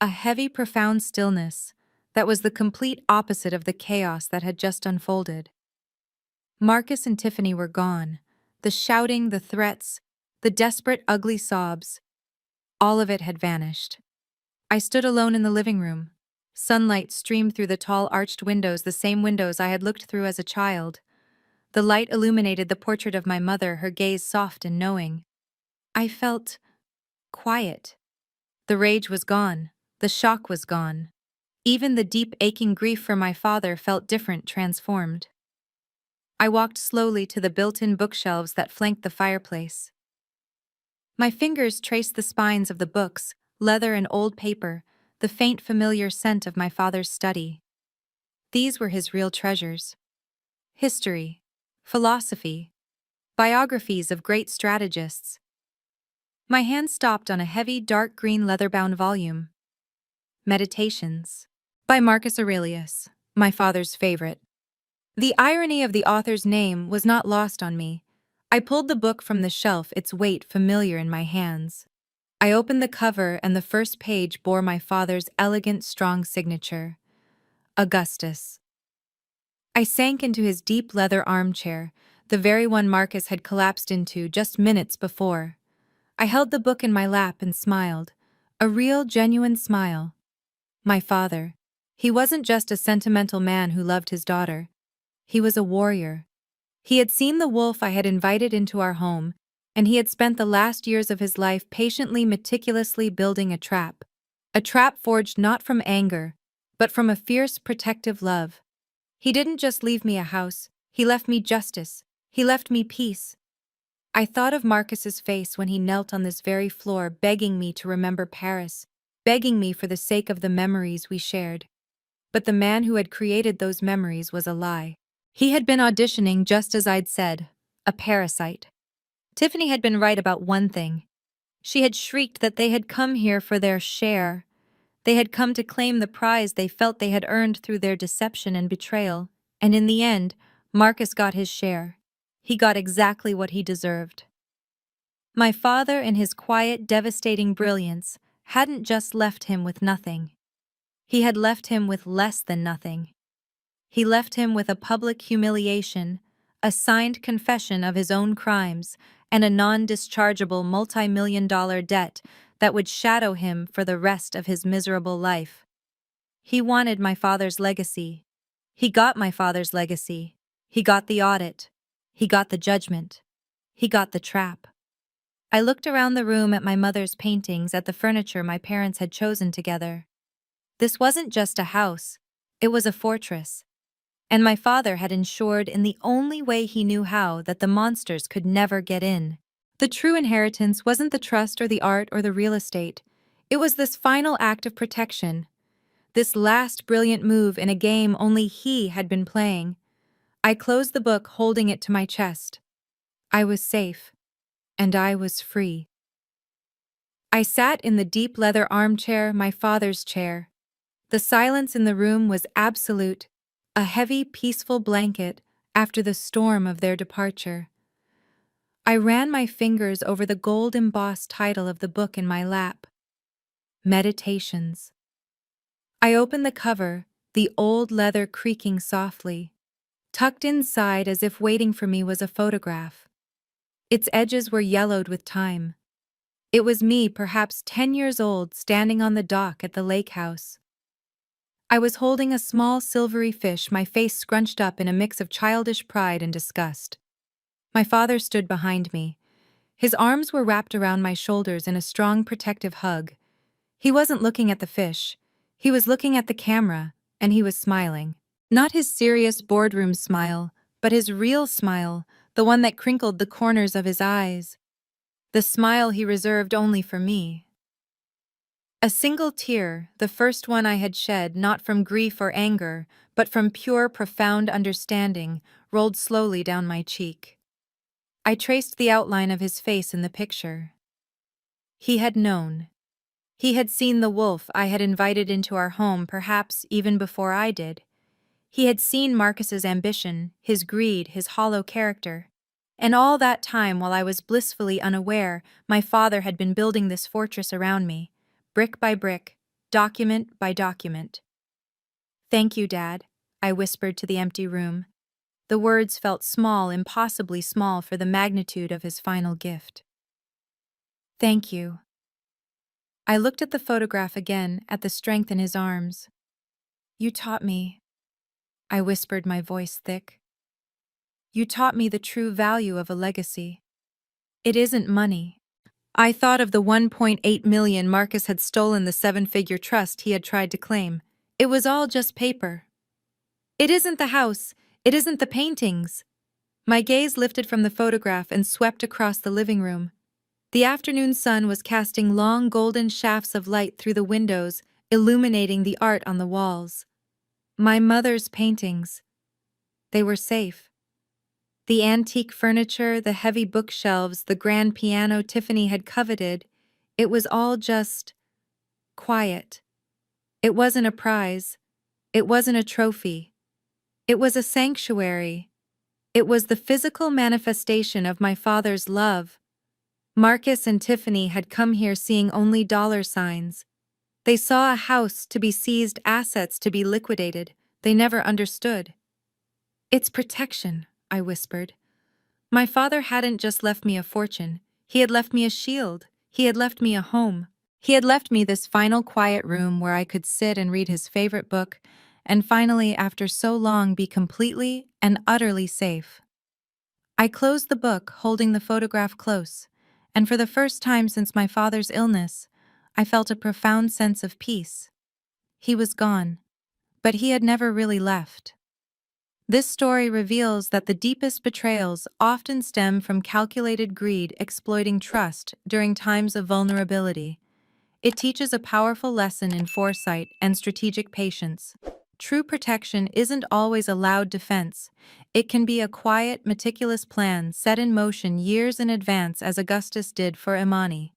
A heavy, profound stillness that was the complete opposite of the chaos that had just unfolded. Marcus and Tiffany were gone. The shouting, the threats, the desperate, ugly sobs. All of it had vanished. I stood alone in the living room. Sunlight streamed through the tall arched windows, the same windows I had looked through as a child. The light illuminated the portrait of my mother, her gaze soft and knowing. I felt quiet. The rage was gone. The shock was gone. Even the deep, aching grief for my father felt different, transformed. I walked slowly to the built-in bookshelves that flanked the fireplace. My fingers traced the spines of the books, leather and old paper, the faint familiar scent of my father's study. These were his real treasures. History, philosophy, biographies of great strategists. My hand stopped on a heavy, dark green leather-bound volume. Meditations, by Marcus Aurelius, my father's favorite. The irony of the author's name was not lost on me. I pulled the book from the shelf, its weight familiar in my hands. I opened the cover, and the first page bore my father's elegant, strong signature. Augustus. I sank into his deep leather armchair, the very one Marcus had collapsed into just minutes before. I held the book in my lap and smiled. A real, genuine smile. My father. He wasn't just a sentimental man who loved his daughter. He was a warrior. He had seen the wolf I had invited into our home, and he had spent the last years of his life patiently, meticulously building a trap. A trap forged not from anger, but from a fierce, protective love. He didn't just leave me a house, he left me justice. He left me peace. I thought of Marcus's face when he knelt on this very floor, begging me to remember Paris, begging me for the sake of the memories we shared. But the man who had created those memories was a lie. He had been auditioning just as I'd said, a parasite. Tiffany had been right about one thing. She had shrieked that they had come here for their share. They had come to claim the prize they felt they had earned through their deception and betrayal, and in the end, Marcus got his share. He got exactly what he deserved. My father, in his quiet, devastating brilliance, hadn't just left him with nothing. He had left him with less than nothing. He left him with a public humiliation, a signed confession of his own crimes, and a non-dischargeable multi-million-dollar debt that would shadow him for the rest of his miserable life. He wanted my father's legacy. He got my father's legacy. He got the audit. He got the judgment. He got the trap. I looked around the room at my mother's paintings, at the furniture my parents had chosen together. This wasn't just a house, it was a fortress. And my father had ensured in the only way he knew how that the monsters could never get in. The true inheritance wasn't the trust or the art or the real estate. It was this final act of protection. This last brilliant move in a game only he had been playing. I closed the book, holding it to my chest. I was safe. And I was free. I sat in the deep leather armchair, my father's chair. The silence in the room was absolute, a heavy, peaceful blanket after the storm of their departure. I ran my fingers over the gold-embossed title of the book in my lap. Meditations. I opened the cover, the old leather creaking softly. Tucked inside as if waiting for me was a photograph. Its edges were yellowed with time. It was me, perhaps 10 years old, standing on the dock at the lake house. I was holding a small silvery fish, my face scrunched up in a mix of childish pride and disgust. My father stood behind me. His arms were wrapped around my shoulders in a strong protective hug. He wasn't looking at the fish. He was looking at the camera, and he was smiling. Not his serious boardroom smile, but his real smile, the one that crinkled the corners of his eyes. The smile he reserved only for me. A single tear, the first one I had shed, not from grief or anger, but from pure, profound understanding, rolled slowly down my cheek. I traced the outline of his face in the picture. He had known. He had seen the wolf I had invited into our home, perhaps even before I did. He had seen Marcus's ambition, his greed, his hollow character. And all that time, while I was blissfully unaware, my father had been building this fortress around me, brick by brick, document by document. "Thank you, Dad," I whispered to the empty room. The words felt small, impossibly small for the magnitude of his final gift. "Thank you." I looked at the photograph again, at the strength in his arms. "You taught me," I whispered, my voice thick. "You taught me the true value of a legacy. It isn't money." I thought of the 1.8 million Marcus had stolen, the seven-figure trust he had tried to claim. It was all just paper. "It isn't the house. It isn't the paintings." My gaze lifted from the photograph and swept across the living room. The afternoon sun was casting long golden shafts of light through the windows, illuminating the art on the walls. My mother's paintings. They were safe. The antique furniture, the heavy bookshelves, the grand piano Tiffany had coveted, it was all just quiet. It wasn't a prize. It wasn't a trophy. It was a sanctuary. It was the physical manifestation of my father's love. Marcus and Tiffany had come here seeing only dollar signs. They saw a house to be seized, assets to be liquidated. They never understood. "It's protection," I whispered. My father hadn't just left me a fortune, he had left me a shield, he had left me a home. He had left me this final quiet room where I could sit and read his favorite book, and finally, after so long, be completely and utterly safe. I closed the book, holding the photograph close, and for the first time since my father's illness, I felt a profound sense of peace. He was gone, but he had never really left. This story reveals that the deepest betrayals often stem from calculated greed exploiting trust during times of vulnerability. It teaches a powerful lesson in foresight and strategic patience. True protection isn't always a loud defense. It can be a quiet, meticulous plan set in motion years in advance, as Augustus did for Imani.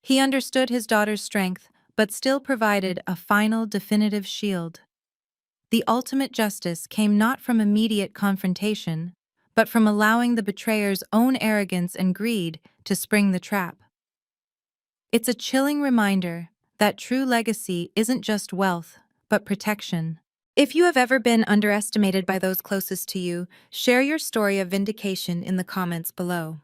He understood his daughter's strength, but still provided a final, definitive shield. The ultimate justice came not from immediate confrontation, but from allowing the betrayer's own arrogance and greed to spring the trap. It's a chilling reminder that true legacy isn't just wealth, but protection. If you have ever been underestimated by those closest to you, share your story of vindication in the comments below.